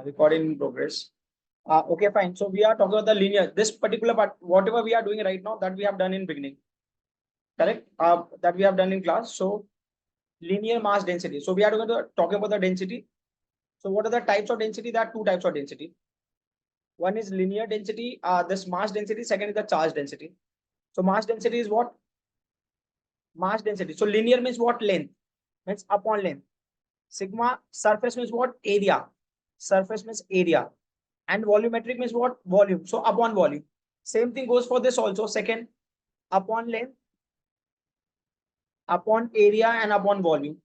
Recording in progress. Okay, fine. So we are talking about the linear. This particular part, whatever we are doing right now, that we have done in beginning, correct? That we have done in class. So linear mass density. So we are going to talk about the density. So what are the types of density? There are two types of density. One is linear density. This mass density. Second is the charge density. So mass density is what? Mass density. So linear means what? Length. Means upon length. Sigma surface means what? Area. Surface means area. And volumetric means what? Volume. So upon volume. Same thing goes for this also. Second, upon length, upon area, and upon volume.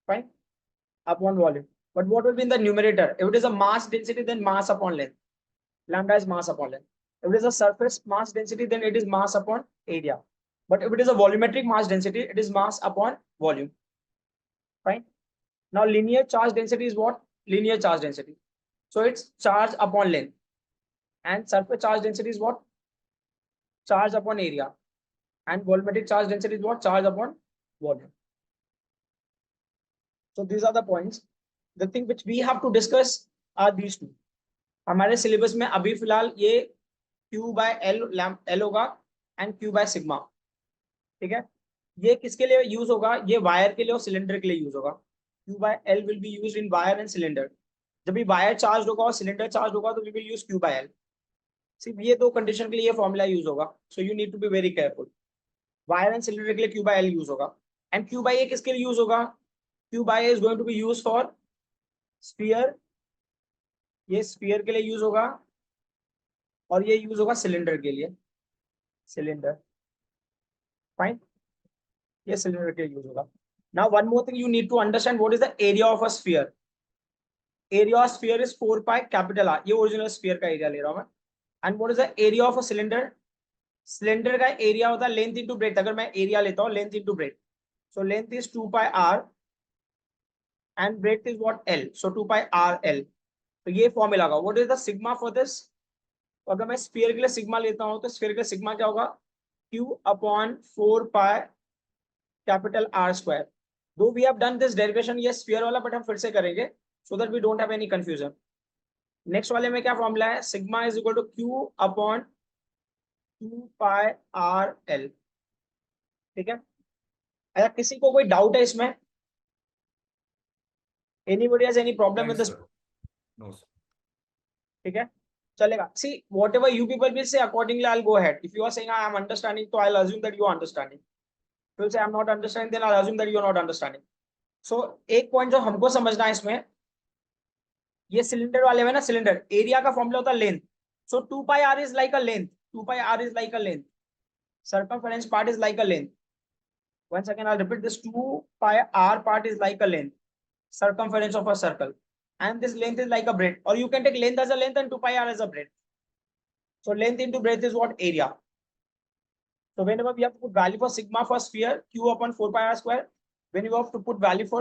Fine. Upon volume. But what will be in the numerator? If it is a mass density, then mass upon length. Lambda is mass upon length. If it is a surface mass density, then it is mass upon area. But if it is a volumetric mass density, it is mass upon volume. Fine. Now linear charge density is what? Linear charge density. So it's charge upon length. And surface charge density is what? Charge upon area. And volumetric charge density is what? Charge upon volume. So these are the points. The thing which we have to discuss are these two. हमारे syllabus में अभी फिलहाल ये Q by L होगा and Q by sigma. ठीक है. ये किसके लिए यूज होगा? ये वायर के लिए और सिलेंडर के लिए यूज होगा. Q by L will be used in wire and cylinder. जब भी वायर चार्ज होगा और सिलेंडर चार्ज होगा तो we will use Q by L. सिर्फ ये दो कंडीशन के लिए ये फॉर्मूला यूज होगा. So you need to be very careful. Wire and cylinder के लिए Q by L यूज होगा. एंड Q by A किसके लिए यूज होगा? Q by A is going to be used for sphere. ये sphere के लिए यूज होगा और ये यूज होगा सिलेंडर के लिए. सिलेंडर. फाइन. ये सिलेंडर के लिए यूज होगा. Now one more thing you need to understand what is the area of a sphere. Area of sphere is 4 pi capital R. ये ओरिजिनल स्फीयर का एरिया ले रहा हूं मैं. And what is the area of a cylinder? Cylinder का area होता है length into breath. अगर मैं एरिया लेता हूं length into breadth, so length is 2 pi R and breadth is what? L. So 2 pi r L. तो ये formula का what is the sigma for this? तो अगर मैं स्फीयर के लिए सिग्मा लेता हूं तो स्फीयर के लिए सिग्मा क्या होगा? Q upon 4 pi capital R square. दो we have done this derivation ये स्फीयर वाला, बट हम फिर से करेंगे so that we don't have any confusion. Next वाले में क्या फॉर्मूला है? Sigma is equal to Q upon 2 pi R L. ठीक है. अगर किसी को कोई डाउट है इसमें, anybody has any problem with this? No, sir. ठीक है. चलेगा. See, whatever you people will say, accordingly I'll go ahead. If you are saying I am understanding, so I'll assume that you are understanding. If you say I'm not understanding, then I'll assume that you are not understanding. So एक point जो हमको समझना है इसमें, ये cylinder वाले में ना, सिलेंडर एरिया का फॉर्मूला होता है length. So 2 pi r is like a length. 2 pi r is like a length. Circumference part is like a length. once again I'll repeat this. 2 pi r part is like a length, circumference of a circle, and this length is like a breadth, or you can take length as a length and 2 pi r as a breadth. So length into breadth is what? Area. So whenever we have to put value for sigma for sphere, Q upon 4 pi r square. When you have to put value for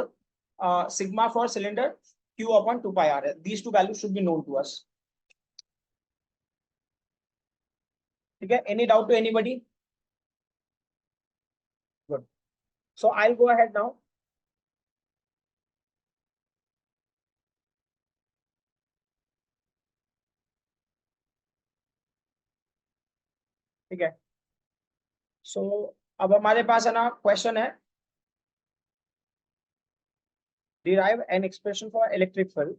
sigma for cylinder, Q upon 2 pi r. These two values should be known to us. Okay. Any doubt to anybody? Good. So I'll go ahead now. ठीक है. सो अब हमारे पास है ना question है, derive an expression for electric field.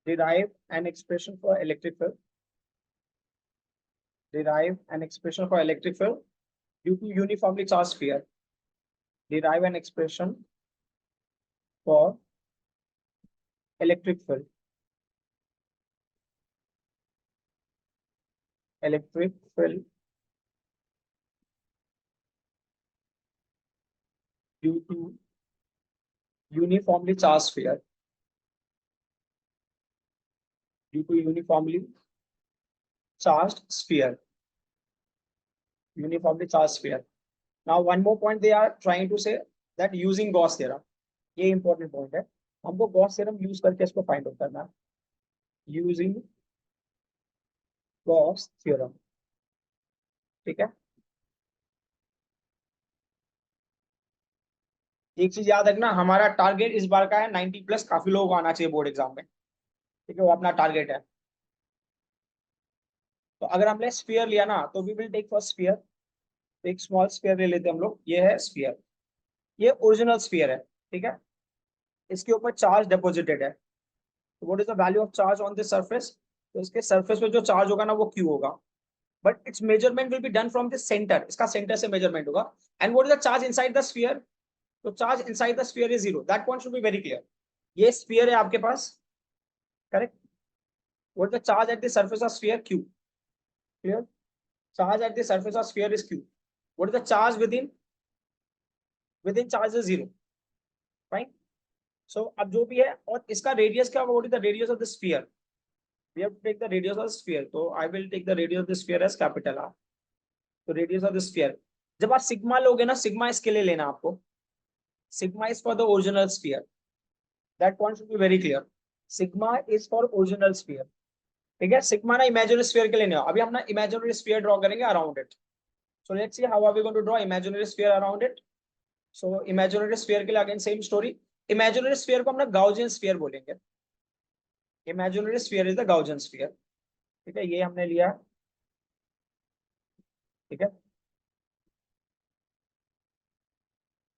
Derive an expression for electric field. Derive an expression for electric field due to uniformly charged sphere. Derive an expression for electric field. Electric field due to uniformly charged sphere. Due to uniformly charged sphere. Uniformly charged sphere. Now one more point they are trying to say, that using Gauss theorem. ये important point है. हमको Gauss theorem use करके इसको find out करना है. Using Gauss theorem. ठीक है. एक चीज याद रखना, हमारा टारगेट इस बार का है 90+, काफी लोगों को आना चाहिए बोर्ड एग्जाम में, ठीक है, वो अपना टारगेट है। तो अगर हमने स्फीयर लिया ना, तो we will take for sphere, एक स्मॉल स्फीयर ले लेते हैं हम लोग, ये है स्फीयर, ये ओरिजिनल स्फीयर है, ठीक है। इसके ऊपर चार्ज डिपॉजिटेड है, तो what is the value of charge on this surface, तो इसके सरफेस पे जो चार्ज होगा ना वो क्यू होगा, but it's measurement will be done from the centre, इसका सेंटर से मेजरमेंट होगा। And what is the charge inside the sphere, तो charge inside the sphere is zero, that point should be very clear. ये sphere है आपके पास, correct, what the charge at the surface of sphere, q, clear, charge at the surface of sphere is q, what is the charge within charge is zero, fine. So अब जो भी है, और इसका radius क्या होगा, what is the radius of the sphere, we have to take the radius of the sphere, so I will take the radius of the sphere as capital R, तो radius of the sphere, जब आप sigma लोगे ना, sigma इसके लिए लेना आपको, sigma is for the original sphere, that point should be very clear, sigma is for original sphere, ठीक है। सिग्मा ना इमेजिनरी स्फीयर के लिए नहीं हो, अभी हम ना इमेजिनरी स्फीयर ड्रॉ करेंगे around it, so let's see how are we going to draw imaginary sphere around it. So imaginary sphere के लिए again same story, imaginary sphere को हम ना गाउजियन स्फीयर बोलेंगे, imaginary sphere is the Gaussian sphere, ठीक है, ये हमने लिया, ठीक है।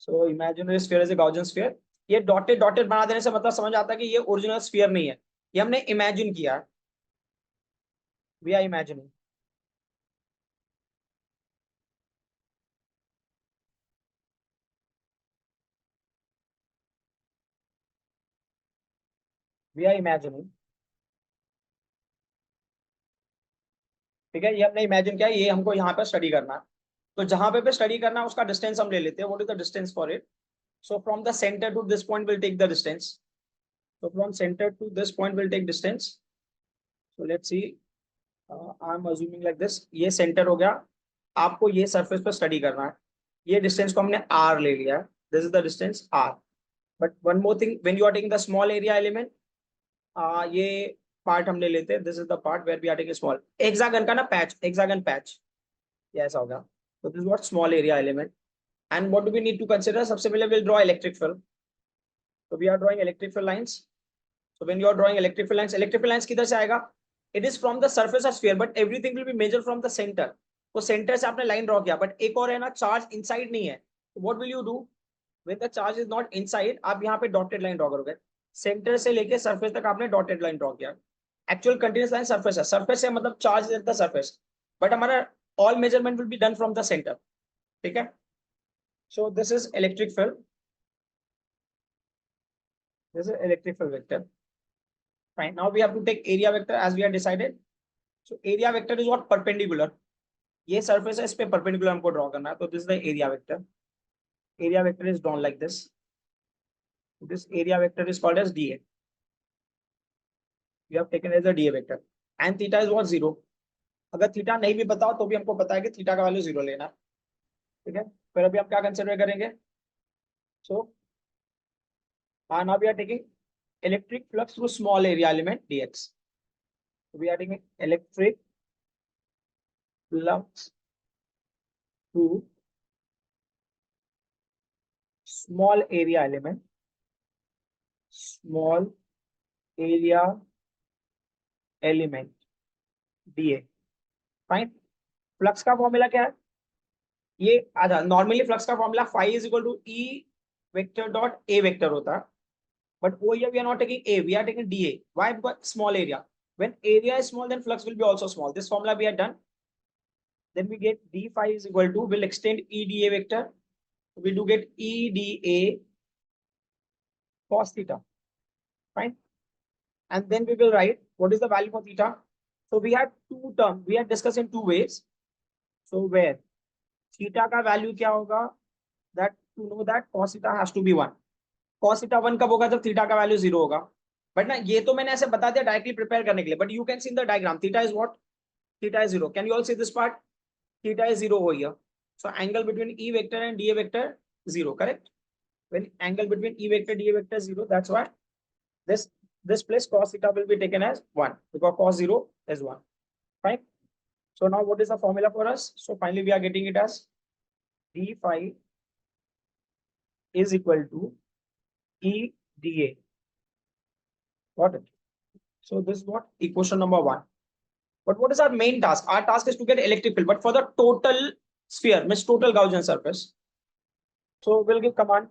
So imaginary sphere is a Gaussian sphere, ये डॉटेड डॉटेड बना देने से मतलब समझ आता है कि ये ओरिजिनल स्फीयर नहीं है, ये हमने इमेजिन किया, we are imagining, we are imagining, ठीक है, ये हमने इमेजिन किया, ये हमको यहाँ पे स्टडी करना है, तो जहां पे स्टडी करना है उसका डिस्टेंस हम ले लेते हैं, what is the distance for it, so from the centre to this point will take the distance, so from center to this point will take distance, so let's see, I'm assuming like this, ये centre हो गया, आपको ये surface पे study करना है, ये distance को हमने r ले लिया, this is the distance r, but one more thing, when you are taking the small area element, ये पार्ट हम ले लेते हैं, this is the part where we are taking small hexagon का ना पैच, हेक्सागन पैच, ये ऐसा होगा, तो this what small area element, and what do we need to consider, सबसे पहले विल ड्रॉ इलेक्ट्रिक फील्ड, तो we are drawing electric field lines, so when you are drawing electric field lines किधर से आएगा, it is from the surface of sphere but everything will be measured from the center, तो centre से आपने line draw किया, but एक और है ना, चार्ज इनसाइड नहीं है, what will you do, when the charge is not inside, आप यहाँ पे डॉटेड लाइन ड्रॉ करोगे, सेंटर से लेके सरफेस तक आपने डॉटेड लाइन ड्रॉ किया, एक्चुअल कंटिन्यूस लाइन सरफेस है, सरफेस है मतलब charge is at the surface, but हमारा all measurement will be done from the centre, ठीक है। So this is electric field, this is electric field vector, fine, now we have to take area vector as we have decided, so area vector is what, perpendicular, ये surface है, इस पे perpendicular हमको draw करना है, तो this is the area vector is drawn like this area vector is called as dA, we have taken as a dA vector, and theta is what, 0, अगर theta नहीं भी बताओ तो भी हमको पता है कि थीटा का वैल्यू 0 लेना है, ठीक है। फिर अभी हम क्या कंसिडर करेंगे, सो now we are taking electric flux through small area element dx, so we are taking electric flux through small area element dA, fine. Flux का फॉर्मूला क्या है, ये आधा, नॉर्मली फ्लक्स का formula phi is equal to E vector dot A vector होता है, but over here we are not taking a, we are taking dA, why, because small area, when area is small then flux will be also small, this formula we are done, then we get d phi is equal to, will extend e dA vector, we do get e dA cos theta, fine, and then we will write what is the value for theta, so we have two terms, we are discussing two ways, so where theta का value क्या होगा, that to know that cos theta has to be 1, cos theta 1 कब होगा, जब theta का value 0 होगा, but ना ये तो मैंने ऐसे बता दिया डायरेक्टली प्रिपेयर करने के लिए, but you can see in the diagram, theta is what, theta is 0, can you all see this part, theta is 0 over here, so angle between e vector and dA vector 0, correct, when angle between e vector dA vector 0, that's why this place cos theta will be taken as 1, because cos 0 is 1, fine. So now what is the formula for us, so finally we are getting it as d phi is equal to EDA. Got it? So this is what equation number 1. But what is our main task? Our task is to get electric field, but for the total sphere, means total Gaussian surface. So we'll give command.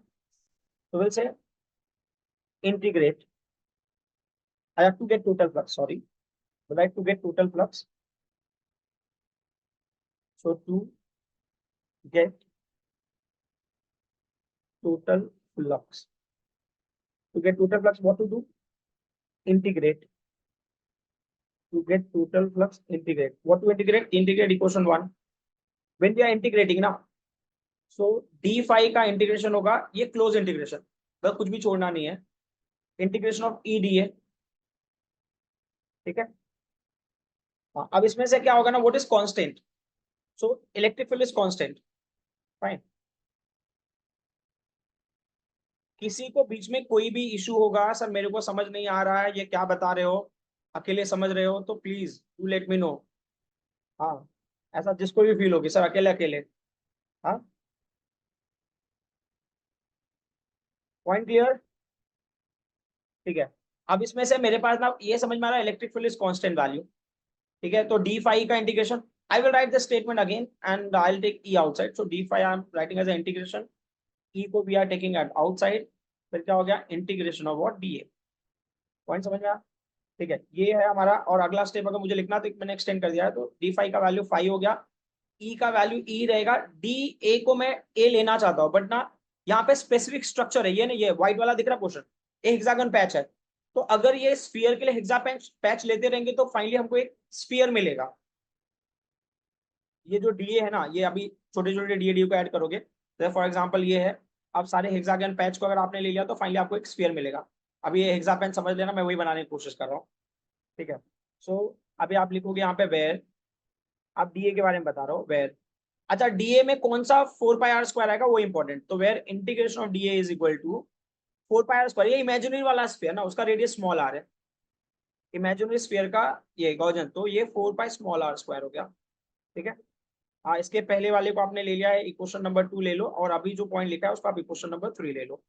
So we'll say integrate. I have to get total flux. Sorry, would like to get total flux. So to get total flux, what to do? Integrate. To get total flux, integrate. What to integrate? Integrate equation 1. When we are integrating now, so d phi का integration होगा, ये close integration, बस कुछ भी छोड़ना नहीं है. Integration of E D ए. ठीक है. हाँ, अब इसमें से क्या होगा ना, what is constant? So electric field is constant. Fine. किसी को बीच में कोई भी इशू होगा, सर मेरे को समझ नहीं आ रहा है, ये क्या बता रहे हो, अकेले समझ रहे हो, तो please do let me know. हाँ, ऐसा जिसको भी फील होगी सर अकेले अकेले. हाँ, पॉइंट क्लियर? ठीक है. अब इसमें से मेरे पास ना ये समझ में आ रहा है, electric field is constant value. ठीक है, तो डी फाई का integration, I will write the statement again and I will take E outside. So d phi I am writing as integration, E को we are taking at outside. फिर क्या हो गया? Integration of what? D A. Point समझ में आया? ठीक है, ये है हमारा. और अगला स्टेप अगर मुझे लिखना तो मैंने एक्सटेंड कर दिया है, तो डी फाई का वैल्यू फाई हो गया, ई का वैल्यू ई रहेगा. डी ए को मैं ए लेना चाहता हूँ, बट ना यहाँ पे स्पेसिफिक स्ट्रक्चर है, ये नहीं, ये व्हाइट वाला दिख रहा पोर्शन, ये हेक्सागन पैच है. तो अगर ये स्फीयर के लिए हेक्सा पैच लेते रहेंगे तो फाइनली हमको एक स्फीयर मिलेगा. ये जो डीए है ना, ये अभी छोटे छोटे डीए को ऐड करोगे, तो फॉर एग्जांपल ये है. अब सारे हेक्सागन पैच को अगर आपने ले लिया तो फाइनली आपको एक स्फीयर मिलेगा. अभी ये हेक्सा पैच समझ लेना, मैं वही बनाने की कोशिश कर रहा हूँ. ठीक है. सो अभी आप लिखोगे यहाँ पे वेयर, आप डीए के बारे में बता रहा हूँ, वेयर. अच्छा, डीए में कौन सा 4πr² आएगा वो इंपॉर्टेंट. तो where integration of d A is equal to 4πr². ये इमेजिनरी वाला स्फीयर ना, उसका रेडियस स्मॉल आर है. इमेजिनरी स्फीयर का ये गॉसियन, तो ये 4πr² हो गया. ठीक है. हाँ, इसके पहले वाले को आपने ले लिया है, इक्वेशन नंबर 2 ले लो, और अभी जो पॉइंट लिखा है उसका आप इक्वेशन नंबर 3 ले लो.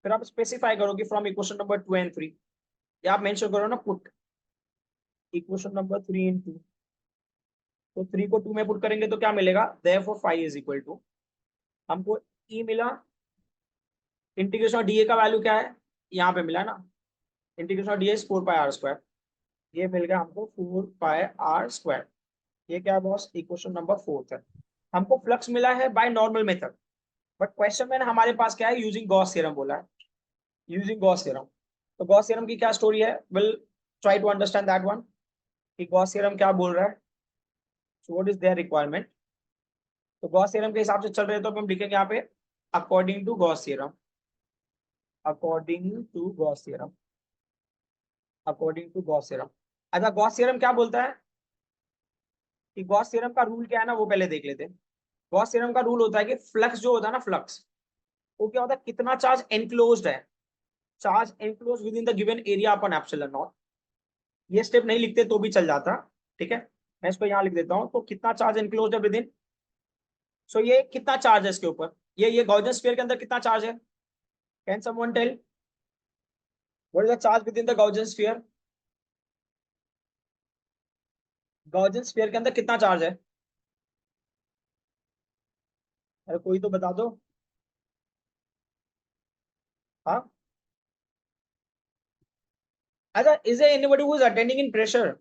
फिर आप स्पेसिफाई करो कि फ्रॉम इक्वेशन नंबर 2 एंड 3, या आप मेंशन करो ना, पुट इक्वेशन नंबर 3 इन 2. तो 3 को 2 में पुट करेंगे तो क्या मिलेगा? Therefore phi is equal to, हमको ई मिला. इंटीग्रेशन ऑफ डीए का वैल्यू क्या है? यहाँ पे मिला ना, integration of d A is 4πr². ये मिल गया हमको 4πr². ये क्या है बॉस? इक्वेशन नंबर 4 है. हमको फ्लक्स मिला है by normal method, but question में हमारे पास क्या है? यूजिंग गॉस थ्योरम बोला है, यूजिंग गॉस थ्योरम. तो गॉस थ्योरम की क्या स्टोरी है? Will try to understand that one, कि गॉस थ्योरम क्या बोल रहा है. So what is their requirement? तो गॉस थ्योरम के हिसाब से चल रहे, तो हम लिखेंगे यहाँ पे according to Gauss theorem, according to Gauss theorem, according to Gauss theorem. अच्छा, गॉस थ्योरम क्या बोलता है? कि गॉस थ्योरम का रूल क्या है ना, वो पहले देख लेते हैं. गॉस थ्योरम का रूल होता है कि फ्लक्स जो होता है ना, फ्लक्स वो क्या होता है? कितना चार्ज एनक्लोज्ड है, charge enclose with in the given area upon epsilon not. ये स्टेप नहीं लिखते तो भी चल जाता. ठीक है, मैं इसको यहाँ लिख देता हूँ. तो कितना चार्ज एनक्लोज्ड है विद इन. सो ये कितना चार्ज है इसके ऊपर, ये गॉसियन स्फीयर के अंदर कितना चार्ज है? Can someone tell what is the charge within the Gaussian sphere? Gaussian sphere के अंदर कितना चार्ज है? अरे कोई तो बता दो. हाँ, अच्छा, is there anybody who is attending in pressure?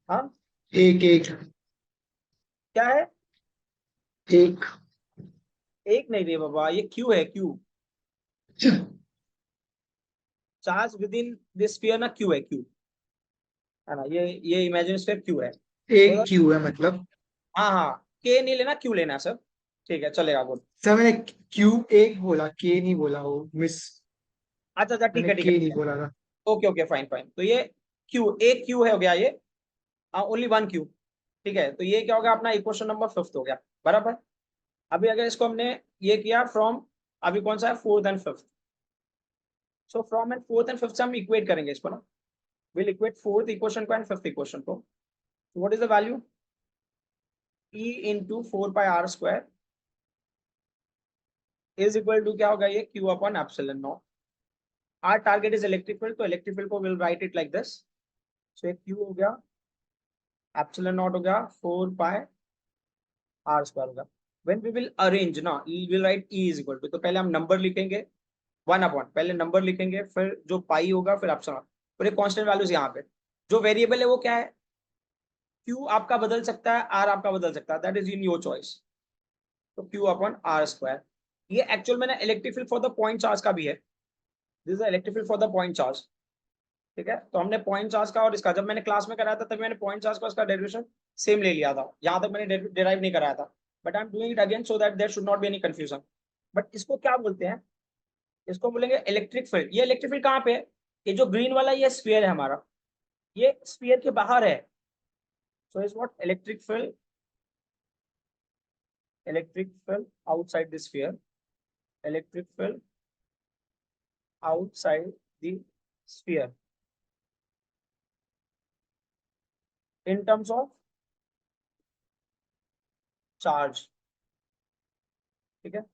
हाँ, एक एक क्या है? एक. एक नहीं रे बाबा, ये क्यू है, क्यू. अच्छा, charge with in this sphere ना, क्यू है, क्यू है ना. ये इमेजिनरी स्फीयर क्यू है. एक तो क्यू है मतलब. हाँ हाँ, के नहीं लेना, क्यू लेना सर. ठीक है, चलेगा, गुड. सर मैंने क्यू एक बोला, के नहीं बोला, वो मिस. अच्छा अच्छा, ठीक मैंने है ठीक है के ठीक नहीं है. बोला था. Okay okay, fine fine. तो ये क्यू, एक क्यू है, हो गया ये. हाँ, ओनली वन क्यू. ठीक है, तो ये क्या हो गया अपना? इक्वेशन नंबर 5 हो गया, बराबर. अभी अगर इसको हमने ये किया फ्रॉम, अभी कौन सा है? 4th and 5th. So from and 4th and 5th से हम इक्वेट करेंगे इसको ना. विल इक्वेट 4th इक्वेशन को एंड 5th इक्वेशन को. What is the value? E into 4πr² is equal to क्या होगा ये Q upon epsilon naught. Our target is electric field, तो इलेक्ट्रिक फील्ड को will write it like this. So Q हो गया, epsilon naught हो गया 4 पाई आर स्क्वायर होगा. व्हेन वी विल अरेंज ना, we will write E is equal to, तो पहले हम नंबर लिखेंगे 1 अपॉन, पहले नंबर लिखेंगे, फिर जो पाई होगा, फिर एप्सिलॉन, फिर एक कांस्टेंट वैल्यूज यहाँ पे. जो वेरिएबल है वो क्या है, क्यू आपका बदल सकता है, आर आपका बदल सकता है, that is in your choice. तो क्यू अपॉन आर स्क्वायर. ये एक्चुअल में ना electric field for the point charge का भी है. This is electric field for the point charge. ठीक है, तो हमने पॉइंट चार्ज का और इसका जब मैंने क्लास में कराया था तब मैंने पॉइंट चार्ज का उसका डेरिवेशन सेम ले लिया था, यहाँ तक मैंने डिराइव नहीं कराया था. But I am doing it again so that there should not be any confusion. But इसको क्या बोलते हैं, इसको बोलेंगे इलेक्ट्रिक फील्ड. ये इलेक्ट्रिक फील्ड कहाँ पे है, ये जो ग्रीन वाला ये स्फीयर है हमारा, ये स्फीयर के बाहर है. So is what electric field, electric field outside the sphere, electric field outside the sphere in terms of charge. ठीक है,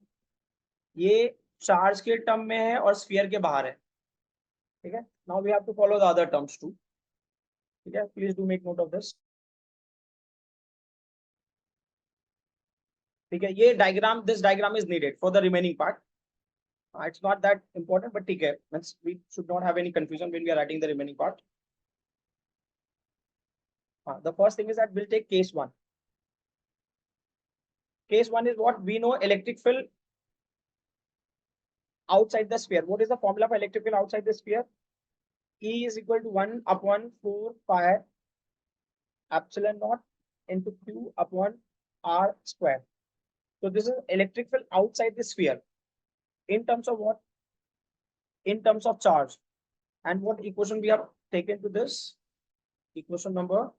ये चार्ज के टर्म में है और स्फीयर के बाहर है. ठीक है, now we have to follow the other terms too. ठीक है, please do make note of this. ठीक है, ये diagram, this diagram is needed for the remaining part. It's not that important, but ठीक है, means we should not have any confusion when we are writing the remaining part. The first thing is that we'll take case 1. Case 1 is what we know, electric field outside the sphere. What is the formula for electric field outside the sphere? E is equal to 1 upon 4 pi epsilon naught into Q upon R square. So this is electric field outside the sphere. In terms of what? In terms of charge. And what equation we have taken to this? Equation number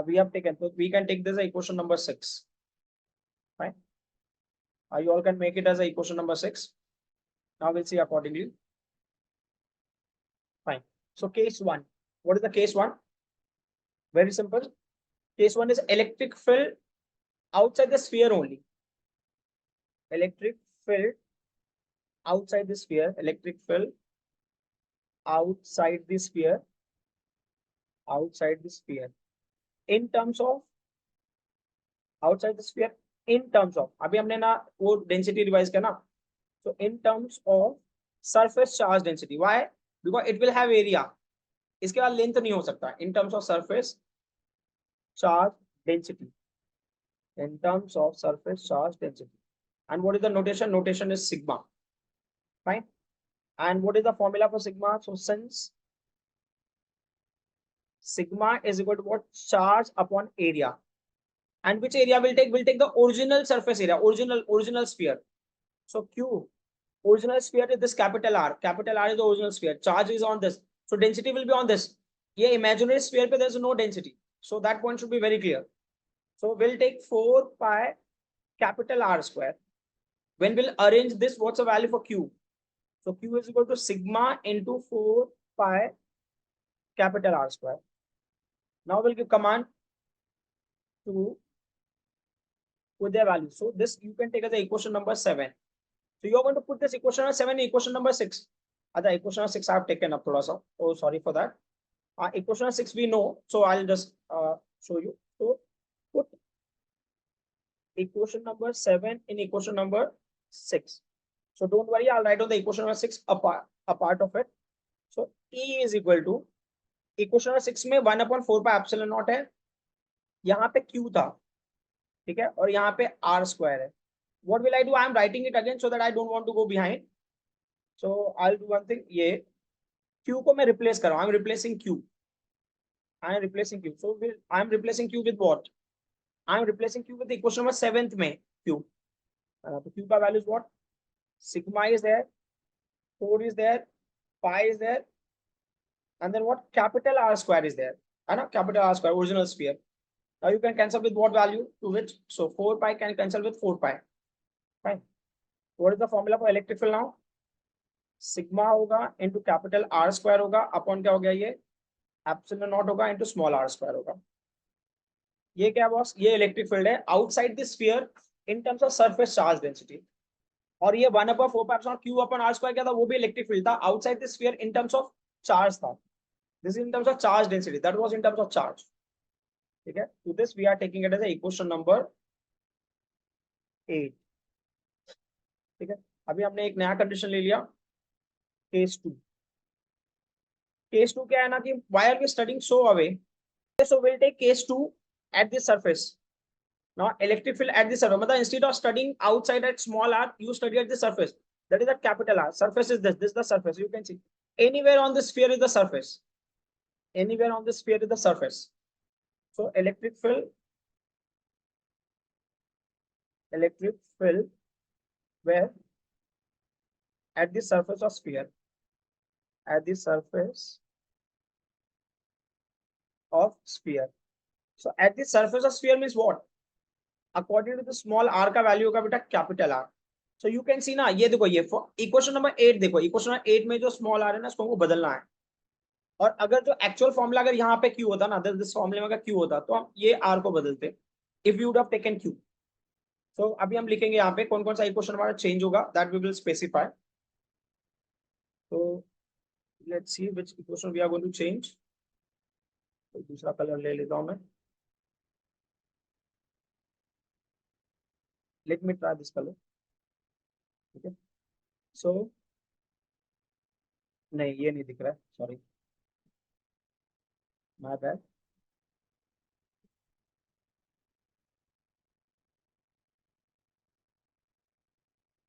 we have taken. So we can take this as equation number 6. Fine. You all can make it as a equation number 6. Now we'll see accordingly. Fine. So case 1. What is the case 1? Very simple. Case 1 is electric field outside the sphere only. Electric field outside the sphere. Electric field outside the sphere. Outside the sphere. In terms of outside the sphere. In terms of. अभी हमने ना वो density revise किया ना. So in terms of surface charge density. Why? Because it will have area. इसके बाद length नहीं हो सकता. In terms of surface charge density. In terms of surface charge density. And what is the notation? Notation is sigma. Fine. And what is the formula for sigma? So since sigma is equal to what? Charge upon area. And which area will take? Will take the original surface area, original sphere. So Q, original sphere is this capital R. Capital R is the original sphere. Charge is on this. So density will be on this. Yeah, imaginary sphere pe there's no density. So that point should be very clear. So we'll take 4 pi capital R square. When we'll arrange this, what's the value for Q? So Q is equal to sigma into 4 pi capital R square. Now we'll give command to put their value. So this you can take as the equation number 7. So you're going to put this equation number 7 in equation number 6. The equation number 6 I have taken up. Oh, sorry for that. Equation number 6 we know. So I'll just show you. So put equation number 7 in equation number 6. So don't worry, I'll write on the equation number 6 a part of it. So E is equal to equation number 6 में 1 upon 4 pi epsilon naught है. यहाँ पे Q था, ठीक है, और यहाँ पे R square है. What will I do? I am writing it again so that I don't want to go behind. So I'll do one thing. ये Q को मैं replace कर रहा हूँ. I am replacing Q. I am replacing Q. So I am replacing Q with what? I am replacing Q with the equation number 7th में Q. तो Q का value is what? Sigma is there, 4 is there, pi is there, and then what? Capital R square is there. Capital R square, original sphere. Now you can cancel with what value? To which? So 4 pi can cancel with 4 pi. Fine. What is the formula for electric field now? Sigma होगा into capital R square होगा upon क्या हो गया ये? Epsilon naught होगा into small r square होगा. ये क्या बॉस, ये इलेक्ट्रिक फील्ड है outside the sphere in terms of surface charge density. और ये 1/4 क्यू अपन आर स्क्वायर क्या था, वो भी इलेक्ट्रिक फील्ड था outside the sphere in terms of charge था। This is in terms of charge density, that was in terms of charge. ठीक है, तो this we are taking it as equation number 8। ठीक है, अभी हमने एक नया कंडीशन ले लिया, केस 2। केस 2 क्या है ना कि why are we studying so away, so we'll take case 2 at the surface. Now electric field at the surface, मतलब instead of studying outside at small r, you study at the surface, that is at capital R. Surface is this is the surface, you can see anywhere on the sphere is the surface, anywhere on the sphere is the surface. So electric field where at the surface of sphere, at the surface of sphere. So at the surface of sphere means what, according to the small r का value होगा बेटा capital R. So you can see ना, ये देखो ये equation number 8 देखो, equation number 8 में जो स्मॉल आर है ना उसको हमको बदलना है। और अगर जो एक्चुअल फॉर्मूला अगर यहाँ पे क्यू होता ना, दिस फॉर्मूले में अगर क्यू होता तो हम ये आर को बदलते, if you would have taken Q. So अभी हम लिखेंगे यहाँ पे कौन कौन सा इक्वेशन हमारा चेंज होगा, दैट वी विल स्पेसिफाई। तो let's see which equation we are going to change. तो दूसरा कलर ले लेता हूँ मैं, let me try this colour. ठीक है, सो नहीं ये नहीं दिख रहा है, sorry my bad.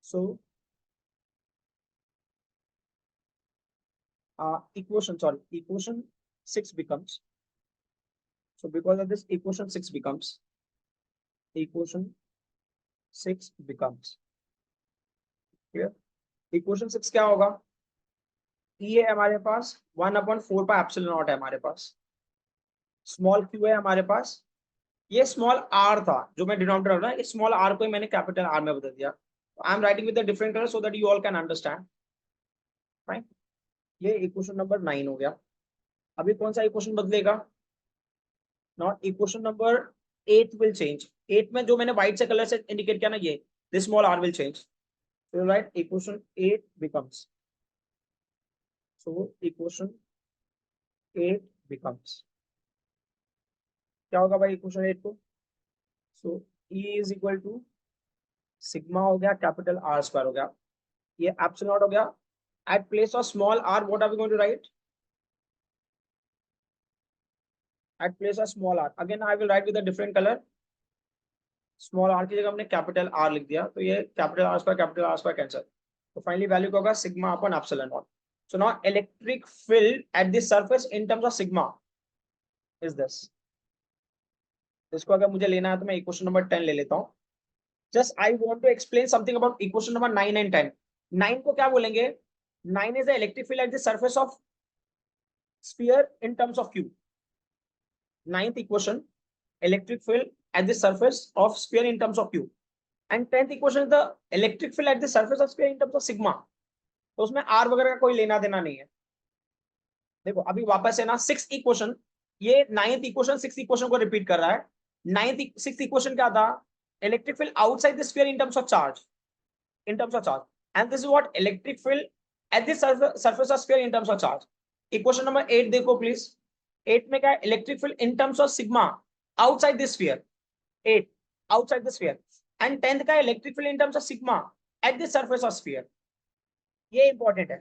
So equation 6 becomes, so because of this equation 6 becomes clear। Equation 6 क्या होगा, ई है हमारे पास 1/4 है हमारे पास, स्मॉल क्यू है हमारे पास, ये स्मॉल आर था जो मैं डिनोमिनेटर रहा, इस स्मॉल आर को मैंने कैपिटल आर में बदल दिया। आई am writing with the different colour so that you all can understand. Fine, ये इक्वेशन नंबर 9 हो गया। अभी कौन सा इक्वेशन बदलेगा, not equation number 8 will change. 8 में जो मैंने व्हाइट से कलर से इंडिकेट किया ना, ये this small R will change. So write equation 8 becomes, so equation 8 becomes क्या होगा भाई इक्वेशन 8 को, so E is equal to sigma हो गया कैपिटल आर स्क्वायर हो गया, ये एप्सिलॉन हो गया। At place of small R what are we going to write, at place of small R again I will write with a different colour. Small R की जगह हमने कैपिटल आर लिख दिया, तो ये कैपिटल आर स्क्वायर कैंसिल, तो finally value क्या होगा sigma upon epsilon naught. So now electric field at the surface in terms of sigma is this. इसको अगर मुझे लेना है तो मैं इक्वेशन नंबर 10 ले लेता हूँ। Just I want to explain something about equation number 9 and 10। 9 को क्या बोलेंगे, 9 is the electric field at the surface of sphere in terms of Q. Ninth equation electric field at the surface of sphere in terms of Q, and 10th equation the electric field at the surface of sphere in terms of sigma. तो उसमें are वगैरह का कोई लेना देना नहीं है। देखो अभी वापस है ना, सिक्स इक्वेशन, ये नाइन्थ इक्वेशन सिक्स इक्वेशन को रिपीट कर रहा है। नाइन्थ सिक्स इक्वेशन क्या था, electric field outside the sphere in terms of charge, in terms of charge, and this is what electric field at the surface of sphere in terms of charge। equation number 8 देखो please, 8 में क्या है, electric field in terms of sigma outside the sphere, 8 outside the sphere, and 10th का electric field in terms of sigma at the surface of sphere। ये important है,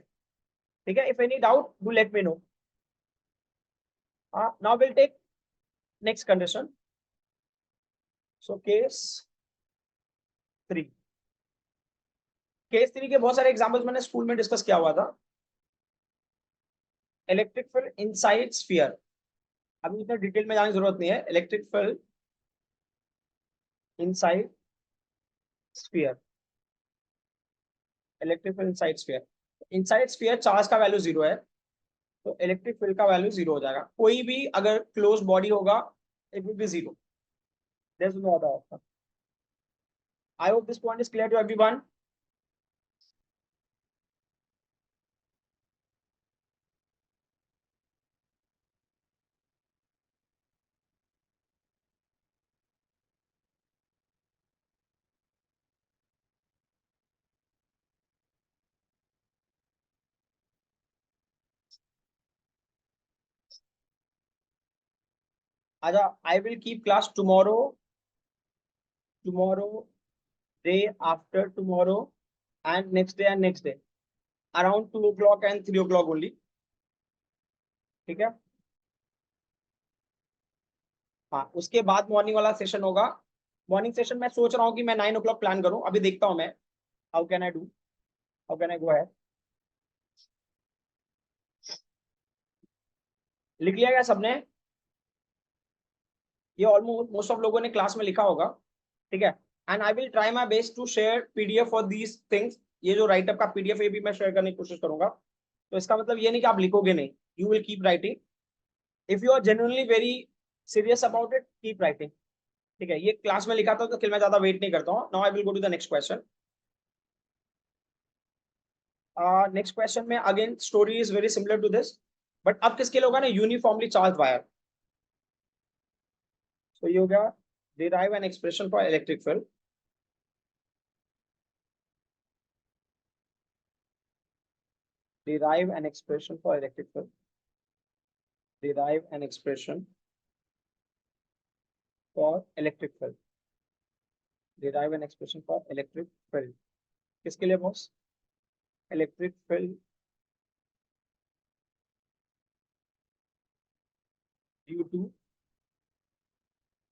ठीक है। if any doubt do let me know। now we'll take next condition, so case 3। Case 3 के बहुत सारे examples मैंने school में डिस्कस किया हुआ था। इलेक्ट्रिक फील्ड इनसाइड स्फीयर, अभी इतना डिटेल में जाने की जरूरत नहीं है। Electric field inside sphere, electric field inside sphere, inside sphere charge का वैल्यू 0 है, तो इलेक्ट्रिक फील्ड का वैल्यू 0 हो जाएगा। कोई भी अगर क्लोज बॉडी होगा it will be 0, there is no other option. I hope this point is clear to everyone. आजा, I will keep class tomorrow, tomorrow, day after tomorrow, and next day, and next day, around 2 o'clock and 3 o'clock only. ठीक है, हाँ, उसके बाद morning वाला session होगा। Morning session मैं सोच रहा हूँ कि मैं 9 o'clock प्लान करूँ, अभी देखता हूँ मैं how can I do, how can I go है। लिख लिया क्या सबने? ये ऑलमोस्ट मोस्ट ऑफ लोगों ने क्लास में लिखा होगा। ठीक है, and I will try my best to share PDF for these things. ये जो राइटअप का पीडीएफ ये भी मैं शेयर करने की कोशिश करूंगा। तो इसका मतलब ये नहीं कि आप लिखोगे नहीं, you will keep writing. If you are genuinely very serious about it, keep writing. ठीक है, ये क्लास में लिखा था तो फिर मैं ज्यादा वेट नहीं करता हूँ। Now I will go to the next question. Next question में again story is very similar to this, but अब किसके लिए होगा ना, यूनिफॉर्मली चार्ज वायर। तो ये हो गया, derive an expression for electric field. Derive an expression for electric field. Derive an expression for electric field. Derive an expression for electric field. किसके लिए boss? Electric field due to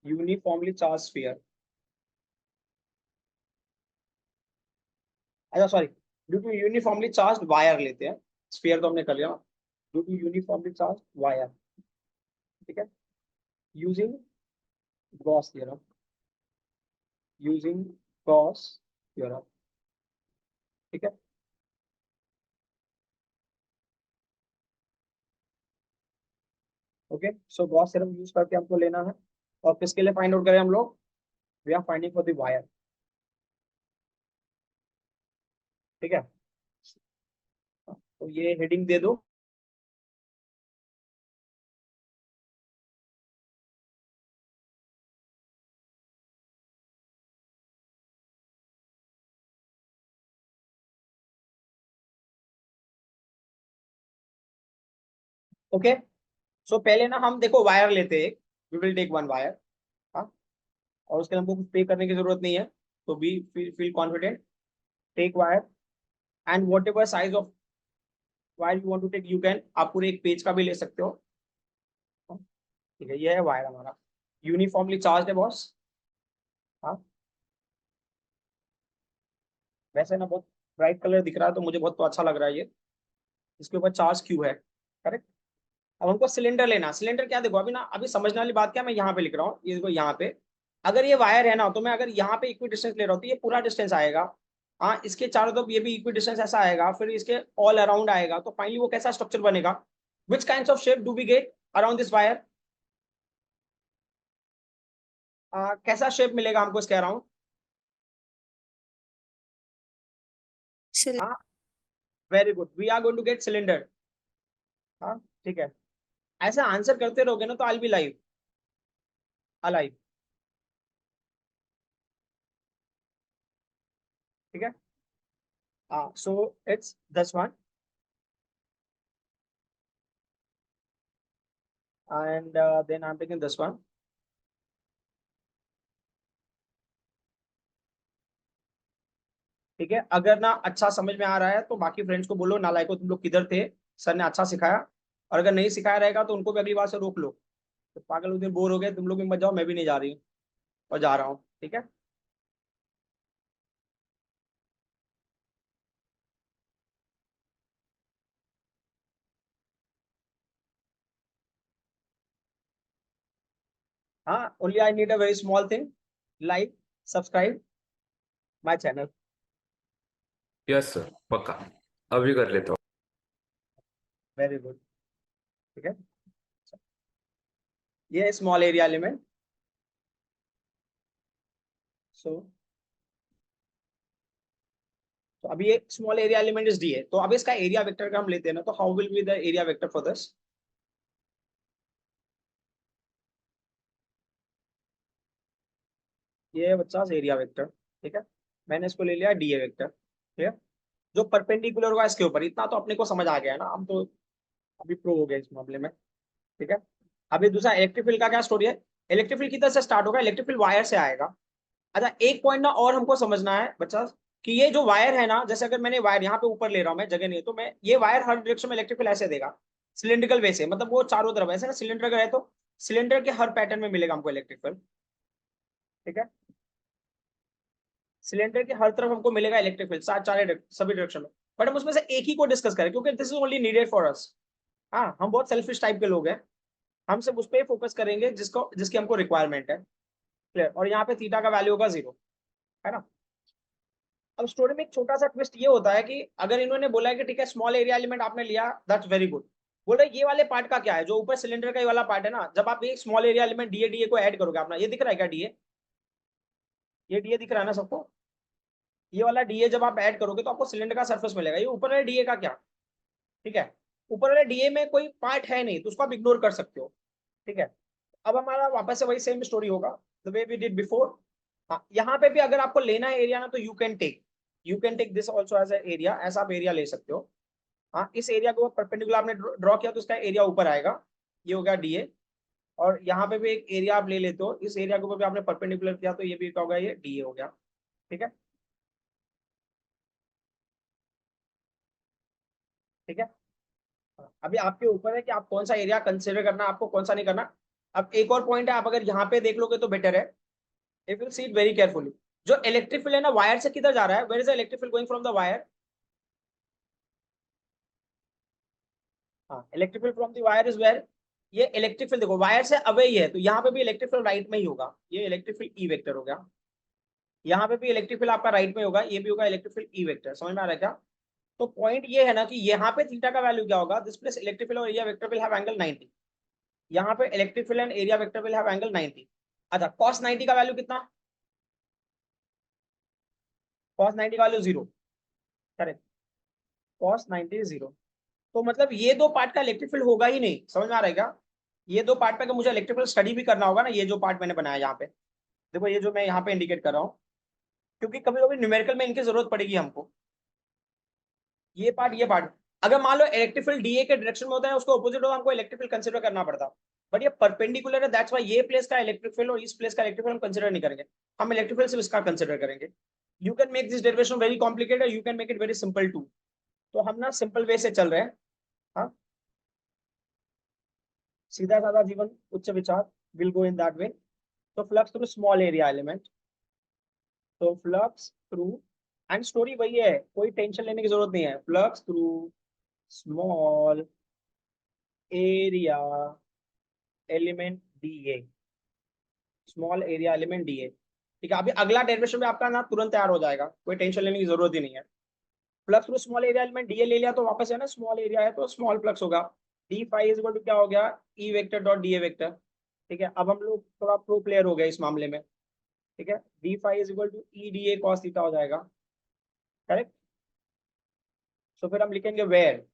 uniformly charge sphere. अच्छा sorry, due to uniformly charge wire लेते हैं, sphere तो हमने कर लिया। Due to uniformly charge wire. ठीक है, using Gauss theorem, using Gauss theorem. ठीक है, okay, so Gauss theorem use करके हमको लेना है। और किसके लिए फाइंड आउट करें हम लोग? We are finding for the wire. ठीक है, तो ये हेडिंग दे दो। ओके, सो पहले ना हम देखो वायर लेते हैं, we will take one wire. हाँ, और उसके लिए हमको कुछ पे करने की जरूरत नहीं है, तो be feel confident. Take wire, and whatever size of wire you want to take, you can, आप पूरे एक पेज का भी ले सकते हो। हाँ, ठीक है, ये है वायर हमारा, यूनिफॉर्मली चार्ज है बॉस। हाँ, वैसे ना बहुत ब्राइट कलर दिख रहा है तो मुझे बहुत तो अच्छा लग रहा है ये, इसके ऊपर चार्ज क्यू है। करेक्ट। अब हमको सिलेंडर लेना, सिलेंडर क्या, देखो अभी ना, अभी समझने वाली बात क्या, मैं यहाँ पे लिख रहा हूँ, ये देखो यहाँ पे, अगर ये वायर है ना, तो मैं अगर यहाँ पे इक्वी डिस्टेंस ले रहा हूँ तो ये पूरा डिस्टेंस आएगा। हाँ, इसके चारों तरफ ये भी इक्वी डिस्टेंस ऐसा आएगा, फिर इसके ऑल अराउंड आएगा, तो फाइनली वो कैसा स्ट्रक्चर बनेगा? Which kind of shape do we get around this wire? कैसा शेप मिलेगा हमको इसके अराउंड? हाँ, very good, we are going to get cylinder. हाँ, ठीक है, ऐसा आंसर करते रहोगे ना तो आई बी लाइव, अलाइव। ठीक है, so it's this one, and then I'm taking this one. ठीक है, अगर ना अच्छा समझ में आ रहा है तो बाकी फ्रेंड्स को बोलो, नालायको तुम लोग किधर थे, सर ने अच्छा सिखाया। और अगर नहीं सिखाया रहेगा तो उनको भी अगली बार से रोक लो। तो पागल, उस दिन बोर हो गए तुम लोग भी मत जाओ, मैं भी नहीं जा रही हूँ, और जा रहा हूँ। ठीक है, हाँ, only I need a very small thing, like, subscribe my channel. Yes sir, पक्का अभी कर लेता हूँ। Very good. ठीक है, ये स्मॉल एरिया एलिमेंट। सो तो अभी ये small area element is D है, तो अब इसका एरिया वेक्टर का हम लेते हैं ना, तो how will be the area vector for this? ये है बच्चा एरिया वेक्टर। ठीक है, मैंने इसको ले लिया डी ए वेक्टर। ठीक है, जो परपेंडिकुलर होगा इसके ऊपर, इतना तो अपने को समझ आ गया है ना, हम तो अभी प्रो हो गए इस मामले में। ठीक है, अभी दूसरा इलेक्ट्रिक फील्ड का क्या स्टोरी है, इलेक्ट्रिक फील्ड किधर से स्टार्ट होगा, इलेक्ट्रिक फील्ड वायर से आएगा। अच्छा एक पॉइंट ना और हमको समझना है बच्चा, कि ये जो वायर है ना, जैसे अगर मैंने वायर यहाँ पे ऊपर ले रहा हूँ, मैं जगह नहीं है तो मैं ये वायर हर डायरेक्शन में इलेक्ट्रिक फील्ड ऐसे देगा, सिलिंड्रिकल वे से, मतलब वो चारों तरफ ऐसे ना, सिलेंडर का है तो सिलेंडर के हर पैटर्न में मिलेगा हमको इलेक्ट्रिक फील्ड। ठीक है, सिलेंडर के हर तरफ हमको मिलेगा इलेक्ट्रिक फील्ड, सभी डायरेक्शन में। बट हम उसमें से एक ही को डिस्कस करें, क्योंकि this is only needed for us. हाँ, हम बहुत सेल्फिश टाइप के लोग हैं, हम सिर्फ उस पर फोकस करेंगे जिसकी हमको रिक्वायरमेंट है। क्लियर, और यहाँ पे थीटा का वैल्यू होगा 0, है ना। अब स्टोरी में एक छोटा सा ट्विस्ट ये होता है कि अगर इन्होंने बोला है कि ठीक है स्मॉल एरिया एलिमेंट आपने लिया, दैट्स वेरी गुड। बोल रहे ये वाले पार्ट का क्या है, जो ऊपर सिलेंडर का ये वाला पार्ट है ना, जब आप एक स्मॉल एरिया एलिमेंट डीए को ऐड करोगे, अपना ये दिख रहा है क्या डीए, ये डीए दिख रहा है ना सबको, ये वाला डीए जब आप ऐड करोगे तो आपको सिलेंडर का सरफेस मिलेगा, ये ऊपर वाले डीए का क्या। ठीक है, ऊपर वाले डीए में कोई पार्ट है नहीं तो उसको आप इग्नोर कर सकते हो। ठीक है, अब हमारा वापस से वही सेम स्टोरी होगा, the way we did before. हाँ, यहाँ पे भी अगर आपको लेना है एरिया ना, तो you can take this also as area, ऐसा आप एरिया ले सकते हो। हाँ, इस एरिया को परपेंडिकुलर आपने ड्रॉ किया तो इसका एरिया ऊपर आएगा, ये हो गया डीए। और यहाँ पे भी एक एरिया आप ले लेते हो, इस एरिया को भी आपने परपेंडिकुलर किया तो ये भी क्या होगा, ये डीए हो गया। ठीक है, ठीक है। अभी आपके ऊपर है कि आप कौन सा एरिया कंसिडर करना, आपको कौन सा नहीं करना। अब एक और पॉइंट है, आप अगर यहाँ पे देख लोगे तो बेटर है, if you see it very carefully. जो इलेक्ट्रिक फील्ड है ना, वायर से किधर जा रहा है, where is the electric field going from the wire. हाँ, electric field from the wire is where, ये इलेक्ट्रिक फील्ड देखो वायर से अवे ही है, तो यहाँ पे भी इलेक्ट्रिक फील्ड राइट में ही होगा, ये इलेक्ट्रिक फील्ड ई वेक्टर हो गया। यहाँ पे भी इलेक्ट्रिक फील्ड आपका राइट में होगा, ये भी होगा इलेक्ट्रिक फील्ड ई वेक्टर। समझ में आ रहा है क्या। तो पॉइंट ये है ना कि यहाँ पे थीटा का वैल्यू क्या होगा, दिस प्लेस इलेक्ट्रिक फील्ड और area vector will have angle 90। यहाँ पे electric field and area vector will have angle 90। अच्छा cos 90 का वैल्यू कितना, cos 90 का वैल्यू 0। Correct, cos 90 is 0। तो मतलब ये दो पार्ट का इलेक्ट्रिक फील्ड होगा ही नहीं। समझ में आ रहा है क्या, ये दो पार्ट पे अगर मुझे इलेक्ट्रिक फील्ड स्टडी भी करना होगा ना, ये जो पार्ट मैंने बनाया यहाँ पे, देखो ये जो मैं यहाँ पे इंडिकेट कर रहा हूँ, क्योंकि कभी कभी न्यूमेरिकल में इनकी जरूरत पड़ेगी हमको। ये पार्ट अगर मान लो इलेक्ट्रिक फील्ड डीए के डायरेक्शन में होता है, उसको ऑपोजिट होगा, हमको इलेक्ट्रिक फील्ड कंसीडर करना पड़ता। बट ये परपेंडिकुलर है, दैट्स व्हाई ये प्लेस का इलेक्ट्रिक फील्ड और इस प्लेस का इलेक्ट्रिक फील्ड हम कंसीडर नहीं करेंगे, हम इलेक्ट्रिक फील्ड सिर्फ इसका कंसीडर करेंगे। You can make this derivation very complicated, you can make it very simple too. तो हम ना सिंपल वे से चल रहे हैं। हाँ, सीधा साधा जीवन उच्च विचार, will go in that way. तो flux through small area element, तो फ्लक्स थ्रू, एंड स्टोरी वही है, कोई टेंशन लेने की जरूरत नहीं है, flux through small area element d A, small area element d A. ठीक है, अभी अगला डेरिवेशन में आपका ना तुरंत तैयार हो जाएगा, कोई टेंशन लेने की जरूरत ही नहीं है। Flux through small area element DA ले लिया तो वापस है ना, स्मॉल एरिया है तो स्मॉल फ्लक्स होगा, D phi is equal to क्या हो गया, E vector dot d A vector. ठीक है, अब हम लोग थोड़ा प्रो प्लेयर हो गए इस मामले में। ठीक है, D phi is equal to E D A cos theta हो जाएगा। करेक्ट, तो फिर हम लिखेंगे वेयर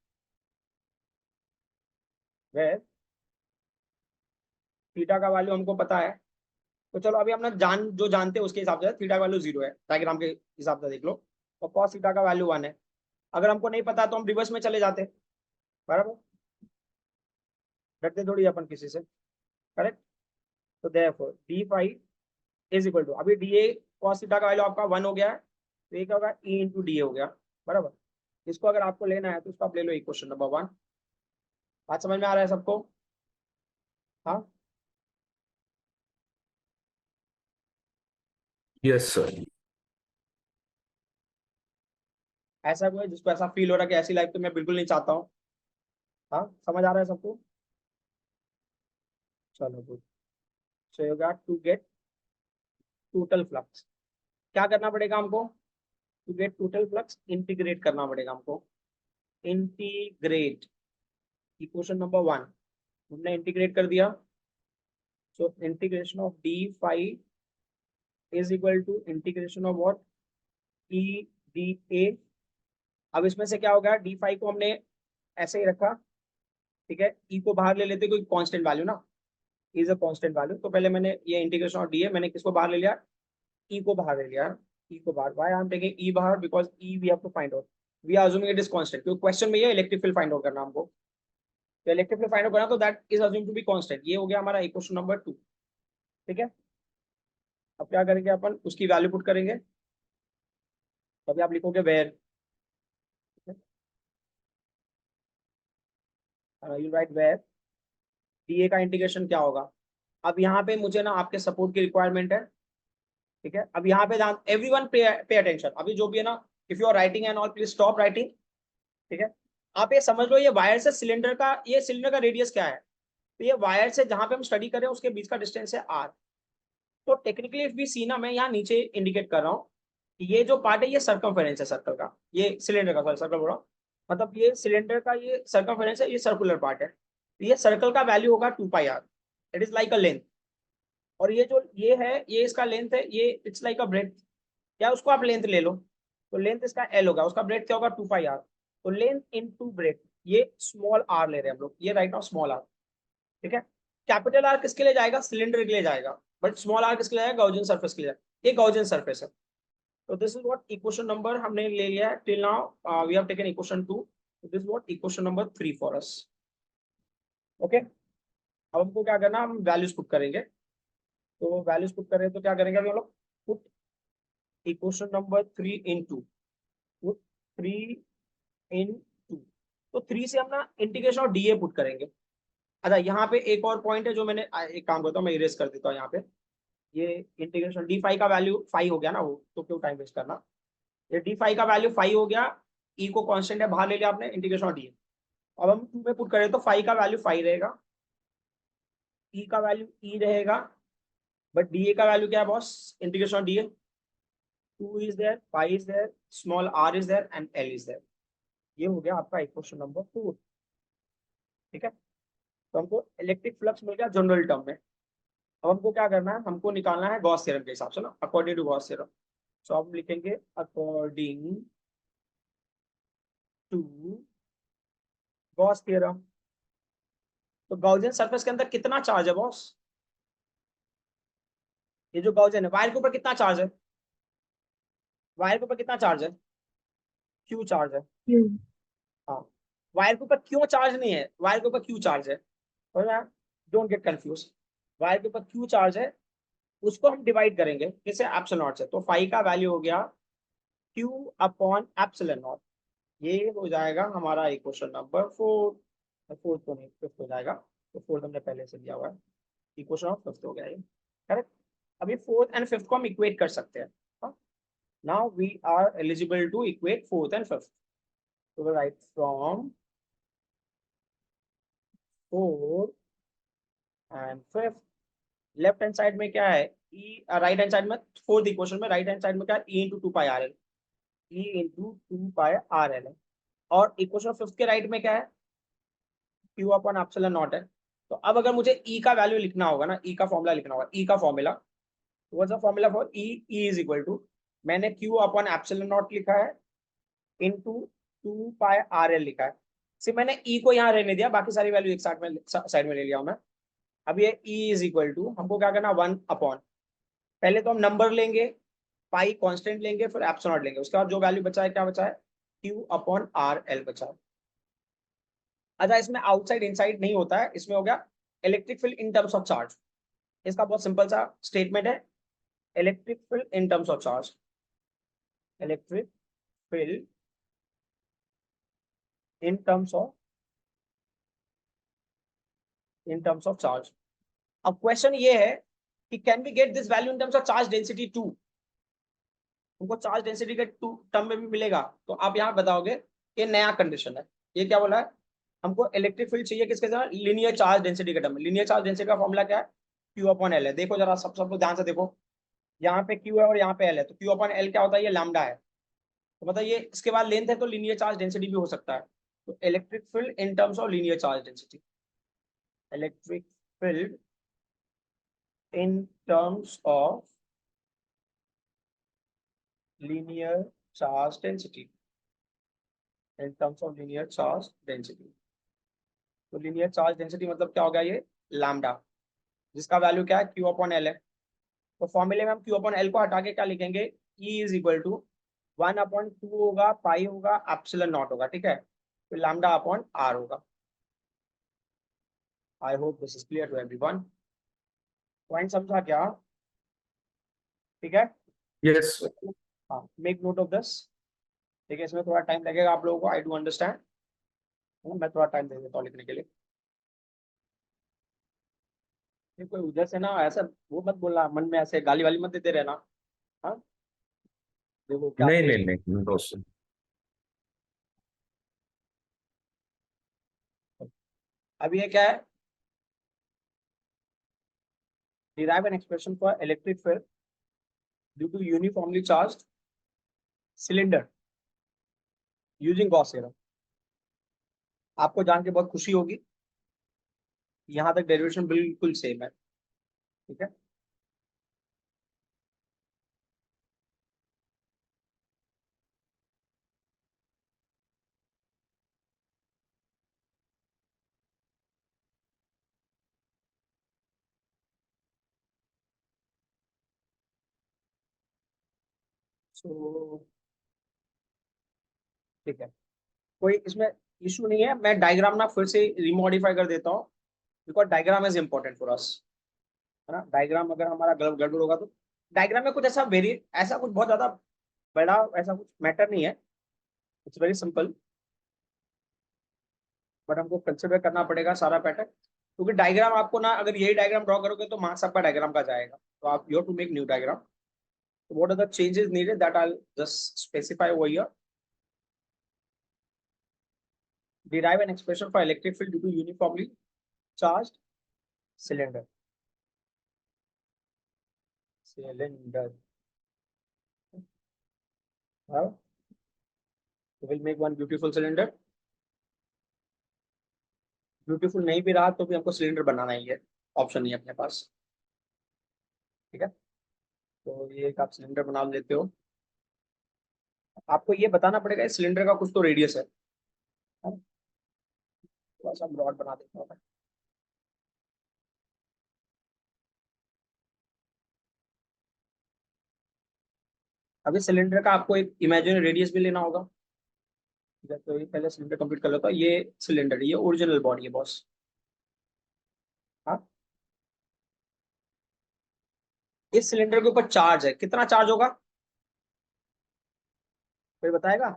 वेयर थीटा का वैल्यू हमको पता है, तो चलो अभी हम ना जो जानते हैं उसके हिसाब से थीटा का वैल्यू 0 है, डायग्राम के हिसाब से देख लो। और कॉस थीटा का वैल्यू 1 है। अगर हमको नहीं पता तो हम रिवर्स में चले जाते, बराबर, डरते थोड़ी अपन किसी से। करेक्ट, तो therefore D phi is equal to, अभी डी ए कॉस थीटा का वैल्यू आपका 1 हो गया है, तो ये क्या होगा, ई इंटू डी ए हो गया, बराबर। इसको अगर आपको लेना है तो इसको आप ले लो इक्वेशन नंबर 1। बात समझ में आ रहा है सबको। हाँ, यस सर। ऐसा कोई जिसको ऐसा फील हो रहा है कि ऐसी लाइफ तो मैं बिल्कुल नहीं चाहता हूँ। हाँ, समझ आ रहा है सबको। चलो good. So you got to get total flux, क्या करना पड़ेगा हमको, to get total flux integrate करना पड़ेगा हमको। इंटीग्रेट इक्वेशन नंबर 1 हमने इंटीग्रेट कर दिया। So integration of D phi is equal to integration of what, E D A. अब इसमें से क्या होगा, डी फाई को हमने ऐसे ही रखा। ठीक है, ई को बाहर ले लेते, कोई कांस्टेंट वैल्यू ना, इज अ कांस्टेंट वैल्यू, तो पहले मैंने ये इंटीग्रेशन ऑफ डी है, मैंने किसको बाहर ले लिया, ई को बाहर ले लिया। ई को बाहर, why I am taking E बाहर, because E we have to find out, we are assuming it is constant, क्योंकि क्वेश्चन में ये इलेक्ट्रिक फील्ड फाइंड आउट करना हमको। तो इलेक्ट्रिक फील्ड फाइंड आउट करना, तो that is assume to be constant. ये हो गया हमारा इक्वेशन नंबर 2। ठीक है, अब क्या करेंगे अपन, उसकी वैल्यू पुट करेंगे। तभी आप लिखोगे where, you write where D A का इंटीग्रेशन क्या होगा। अब यहाँ पे मुझे ना आपके सपोर्ट की रिक्वायरमेंट है। ठीक है, अब यहाँ पे ध्यान, एवरीवन पे अटेंशन, अभी जो भी है ना, if you are writing and all please stop writing. ठीक है, आप ये समझ लो, ये वायर से सिलेंडर का, ये सिलेंडर का रेडियस क्या है, तो ये वायर से जहां पे हम स्टडी कर रहे हैं उसके बीच का डिस्टेंस है आर। तो टेक्निकली इफ वी सी ना, मैं यहाँ नीचे इंडिकेट कर रहा हूँ कि ये जो पार्ट है ये सर्कमफेरेंस है सर्कल का, ये सिलेंडर का, सॉरी सर्कल बोल रहा हूँ, मतलब ये सिलेंडर का ये सर्कमफेरेंस है, ये सर्कुलर पार्ट है। तो ये सर्कल का वैल्यू होगा 2πr, it is like a length. और ये जो ये है, ये इसका लेंथ है, ये इट्स लाइक अ ब्रेथ, या उसको आप लेंथ ले लो, तो लेंथ इसका एल होगा, उसका ब्रेथ क्या होगा 2πr। तो लेंथ इनटू ब्रेथ, ये स्मॉल आर ले रहे हैं हम लोग, ये राइट नाउ स्मॉल आर। ठीक है, कैपिटल आर किसके लिए जाएगा, सिलेंडर के लिए जाएगा, बट स्मॉल आर किसके लिए जाएगा, गॉसियन सरफेस के लिए जाएगा। ये गॉसियन सरफेस है। तो this is what equation number हमने ले लिया है till now, we have taken equation 2, this is what equation number 3 for us. Okay, अब हमको क्या करना, हम वैल्यूज पुट करेंगे। तो वैल्यूज पुट करें तो क्या करेंगे अभी हम लोग, put equation number 3 into, put 3 इन 2। तो 3 से हम ना इंटीग्रेशन ऑफ डीए पुट करेंगे। अच्छा, यहाँ पे एक और पॉइंट है जो मैंने, एक काम करता हूँ मैं इरेज कर देता हूँ यहाँ पे। ये इंटीग्रेशन डी फाई का वैल्यू 5 हो गया ना, वो तो क्यों टाइम वेस्ट करना। ये डी फाई का वैल्यू 5 हो गया, ई को कांस्टेंट है बाहर ले लिया आपने, इंटीग्रेशन ऑफ डी। अब हम 2 में पुट करें तो 5 का वैल्यू 5 रहेगा, ई का वैल्यू ई रहेगा, बट डी ए का वैल्यू क्या है boss, integration of D A, 2 is there, 5 is there, small R is there and L is there. ये हो गया आपका इक्वेशन नंबर 4। ठीक है, तो हमको इलेक्ट्रिक फ्लक्स मिल गया जनरल टर्म में। अब हमको क्या करना है, हमको निकालना है गॉस थ्योरम के हिसाब से ना, अकॉर्डिंग टू गॉस थ्योरम। सो आप लिखेंगे अकॉर्डिंग टू गॉस थ्योरम। तो गॉसियन सरफेस के अंदर कितना चार्ज है बॉस, ये जो गॉसियन है, वायर के ऊपर कितना चार्ज है, वायर के ऊपर कितना चार्ज है, क्यू चार्ज है। हाँ, वायर के ऊपर क्यों चार्ज नहीं है, वायर के ऊपर क्यू चार्ज है, डोंट गेट कंफ्यूज। वायर के ऊपर क्यू चार्ज है, उसको हम डिवाइड करेंगे किसे, एप्सिलॉन नॉट से। तो फाई का वैल्यू हो गया क्यू अपॉन एप्सिलॉन नॉट। ये हो जाएगा हमारा इक्वेशन नंबर 4, फोर्थ तो नहीं, फिफ्थ हो जाएगा, तो फोर्थ हमने पहले से दिया हुआ है, इक्वेशन ऑफ फिफ्थ हो गया ये, करेक्ट। अभी फोर्थ एंड फिफ्थ को हम इक्वेट कर सकते हैं। Now we are eligible to equate fourth and fifth. तो right from fourth and fifth, left hand side में क्या है, ई, राइट हैंड साइड में फोर्थ इक्वेशन में राइट हैंड साइड में क्या है, E into 2πrl, E into 2πrl है। और इक्वेशन फिफ्थ के राइट में क्या है, क्यू अपॉन एप्सिलॉन नॉट है। तो अब अगर मुझे ई का वैल्यू लिखना होगा ना, ई का फॉर्मूला लिखना होगा, ई का formula, what's the formula for E, E is equal to, मैंने क्यू अपॉन एप्सिलॉन नॉट लिखा है इनटू 2πrl लिखा है। सिर्फ मैंने ई को यहाँ रहने दिया, बाकी सारी वैल्यू एक साइड में ले लिया हूं मैं। अब ये ई इज इक्वल टू, हमको क्या करना, 1 अपॉन, पहले तो हम नंबर लेंगे, पाई कांस्टेंट लेंगे, फिर एप्सिलॉन नॉट लेंगे, उसके बाद जो वैल्यू बचा है क्या बचा है, क्यू अपॉन आर एल बचा है। अच्छा, इसमें आउटसाइड इनसाइड नहीं होता है, इसमें हो गया electric field in terms of charge. इसका बहुत सिंपल सा स्टेटमेंट है, electric field in terms of charge, electric field in terms of, in terms of charge. अब क्वेश्चन ये है कि can we get this value in terms of charge density 2, उनको charge density के टू टर्म में भी मिलेगा। तो आप यहाँ बताओगे कि नया कंडीशन है, ये क्या बोला है, हमको इलेक्ट्रिक फील्ड चाहिए किसके साथ, लीनियर चार्ज डेंसिटी के टर्म में। लीनियर चार्ज डेंसिटी का फॉर्मूला क्या है, क्यू अपॉन एल है। देखो जरा सब लोग ध्यान से देखो, यहाँ पे क्यू है और यहाँ पे एल है, तो क्यू अपॉन एल क्या होता है, ये लैम्डा है, तो मतलब ये इसके बाद लेंथ है, तो लीनियर चार्ज डेंसिटी भी हो सकता है। तो electric field in terms of linear charge density, electric field in terms of linear charge density, in terms of linear charge density. तो लीनियर चार्ज डेंसिटी मतलब क्या होगा, ये लैम्डा, जिसका वैल्यू क्या है, क्यू अपॉन एल है। तो फॉर्मूले में हम क्यू अपॉन एल को हटा के क्या लिखेंगे, ई इज इक्वल टू 1/2 होगा, पाई होगा, एप्सिलॉन नॉट होगा, ठीक है, तो लैम्डा अपॉन आर होगा। I hope this is clear to everyone. Point समझा क्या? ठीक है। Yes. हाँ, मेक नोट ऑफ दिस। ठीक है, इसमें थोड़ा टाइम लगेगा आप लोगों को, आई डू अंडरस्टैंड। मैं थोड़ा टाइम दे देता हूँ लिखने के लिए। ये कोई उधर से ना ऐसा वो मत बोलना, मन में ऐसे गाली वाली मत देते रहना। हाँ, देखो क्या नहीं तेज। नहीं नहीं दोस्त। अब ये क्या है? derive an expression for electric field due to uniformly charged cylinder using Gauss theorem। आपको जान के बहुत खुशी होगी, यहाँ तक डेरिवेशन बिल्कुल सेम है। ठीक है। सो ठीक है, कोई इसमें इशू नहीं है। मैं डायग्राम ना फिर से रिमॉडिफाई कर देता हूँ, because diagram is important for us, है ना। डायग्राम अगर हमारा गड़बड़ होगा तो डायग्राम में कुछ ऐसा वेरी ऐसा कुछ बहुत ज्यादा बड़ा ऐसा कुछ मैटर नहीं है। इट्स वेरी सिंपल, बट हमको कंसिडर करना पड़ेगा सारा पैटर्न, क्योंकि डायग्राम आपको ना, अगर यही डायग्राम ड्रॉ करोगे तो मार्क्स आपका डायग्राम का जाएगा। तो आप you have to make new diagram. What are the changes needed that I just specify over here. derive an expression for electric field due to uniformly charged cylinder. Cylinder. Well, we will make one beautiful cylinder. Beautiful नहीं भी रहा तो भी हमको cylinder बनाना ही है, option नहीं है अपने पास। ठीक है, तो ये एक आप सिलेंडर बना लेते हो। आपको ये बताना पड़ेगा इस सिलेंडर का कुछ तो रेडियस है। थोड़ा सा ब्रॉड बना देता हूँ मैं। अभी सिलेंडर का आपको एक इमेजिनरी रेडियस भी लेना होगा। ठीक है, तो ये पहले सिलेंडर कंप्लीट कर लेता हूँ। ये सिलेंडर, ये ओरिजिनल बॉडी है बॉस। हाँ, इस सिलेंडर के ऊपर चार्ज है, कितना चार्ज होगा कोई बताएगा?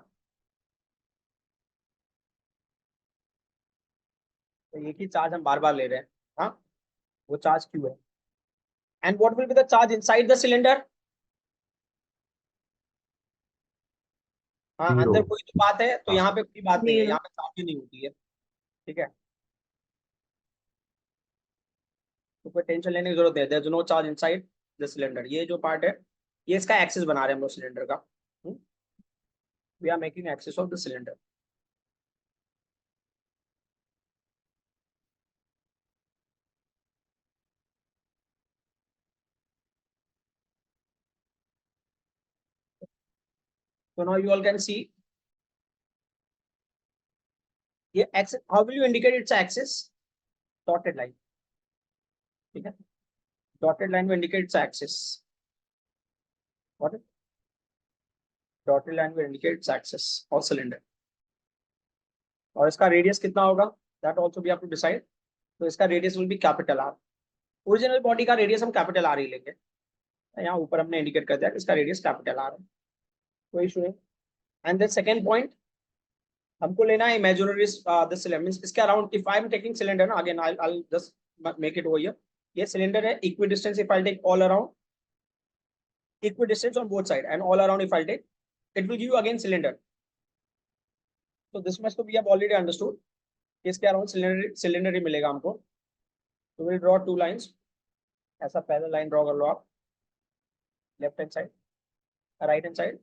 तो एक ही चार्ज हम बार बार ले रहे हैं। हाँ, वो चार्ज क्यू है। And what will be the charge inside the cylinder? हाँ, अंदर Zero. कोई तो बात है, तो हाँ। यहाँ पे कोई बात नहीं है, यहाँ पे चार्ज ही नहीं होती है। ठीक है, तो कोई टेंशन लेने की जरूरत है, there is no charge inside the cylinder. ये जो पार्ट है, ये इसका एक्सिस बना रहे हैं हम लोग सिलेंडर का। We are making axis of the cylinder. So now you all can see ये axis, how will you indicate its axis? Dotted line. ठीक है, डॉटेड लाइन में indicate its axis. What? Dotted line में indicate its axis of cylinder. और इसका radius कितना होगा, that also we have to decide. तो इसका radius will be capital R. Original body का रेडियस हम कैपिटल आर ही लेंगे। यहाँ ऊपर हमने इंडिकेट कर दिया कि इसका रेडियस कैपिटल आर है, कोई इशू नहीं। एंड देन सेकंड पॉइंट, हमको लेना है इमेजिनरी द सिलेंडर, मींस इसके around if I am taking cylinder ना, again I just make it over here. ये सिलेंडर है, equidistance if I take all around, equidistance on both side and all around if I take, it will give you again cylinder. तो this much तो we have already understood, इसके around cylinder ही मिलेगा हमको। तो will draw two lines, ऐसा parallel line draw कर लो आप, left hand side, right hand side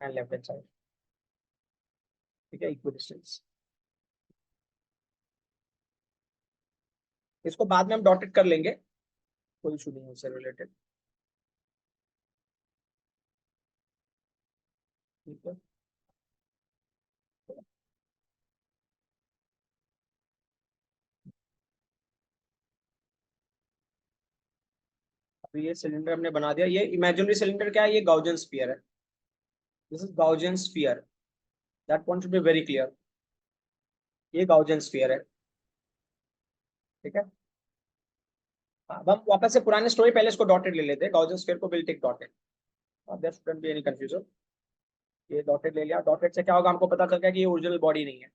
and left hand side. ठीक है, इक्वी डिस्टेंस। इसको बाद में हम डॉटेड कर लेंगे, कोई इशू नहीं है उससे रिलेटेड। ठीक है, अभी ये सिलेंडर हमने बना दिया। ये इमेजिनरी सिलेंडर क्या है? ये गाउजियन स्फीयर है। This is Gaussian sphere, that point should be very clear. ये गाउजियन स्फीयर है। ठीक है। अब हम वापस से पुराने स्टोरी, पहले इसको डॉटेड ले लेते हैं, गॉसियन स्फीयर को will take dotted, there shouldn't be any confusion. ये डॉटेड ले लिया, डॉटेड से क्या होगा, हमको पता चल गया कि ये ओरिजिनल बॉडी नहीं है,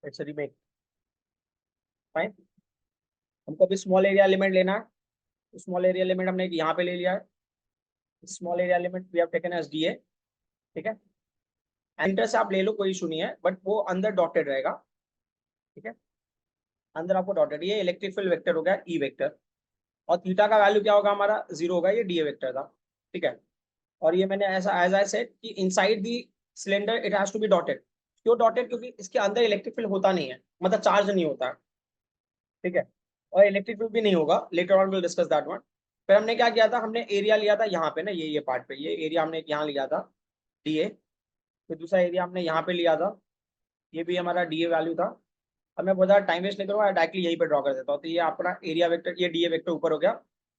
इट्स रिमेक, फाइन। हमको भी स्मॉल एरिया एलिमेंट लेना है, स्मॉल एरिया एलिमेंट हमने यहाँ पे ले लिया है, small area element we have taken as D A, ठीक है। एंटर से आप ले लो, कोई इशू नहीं है, बट वो अंदर डॉटेड रहेगा, ठीक है, अंदर आपको डॉटेड। ये इलेक्ट्रिक फील्ड वेक्टर हो गया ई वेक्टर, और थीटा का वैल्यू क्या होगा हमारा, 0 होगा, ये डीए वेक्टर था, ठीक है। और ये मैंने ऐसा एज आई सेड कि inside the cylinder it has to be dotted. क्यों डॉटेड, क्योंकि इसके अंदर इलेक्ट्रिक फील्ड होता नहीं है, मतलब चार्ज नहीं होता है, ठीक है, और इलेक्ट्रिक फील्ड भी नहीं होगा, later on will discuss that one. फिर हमने क्या किया था, हमने एरिया लिया था यहाँ पे ना, ये पार्ट पे, ये एरिया हमने यहाँ लिया था डीए, फिर दूसरा एरिया हमने यहाँ पे लिया था, ये भी हमारा डीए वैल्यू था। अब मैं बहुत ज़्यादा टाइम वेस्ट नहीं करूँगा, डायरेक्टली यहीं पे ड्रॉ कर देता हूँ। तो ये अपना एरिया वेक्टर, ये डीए वेक्टर ऊपर हो गया,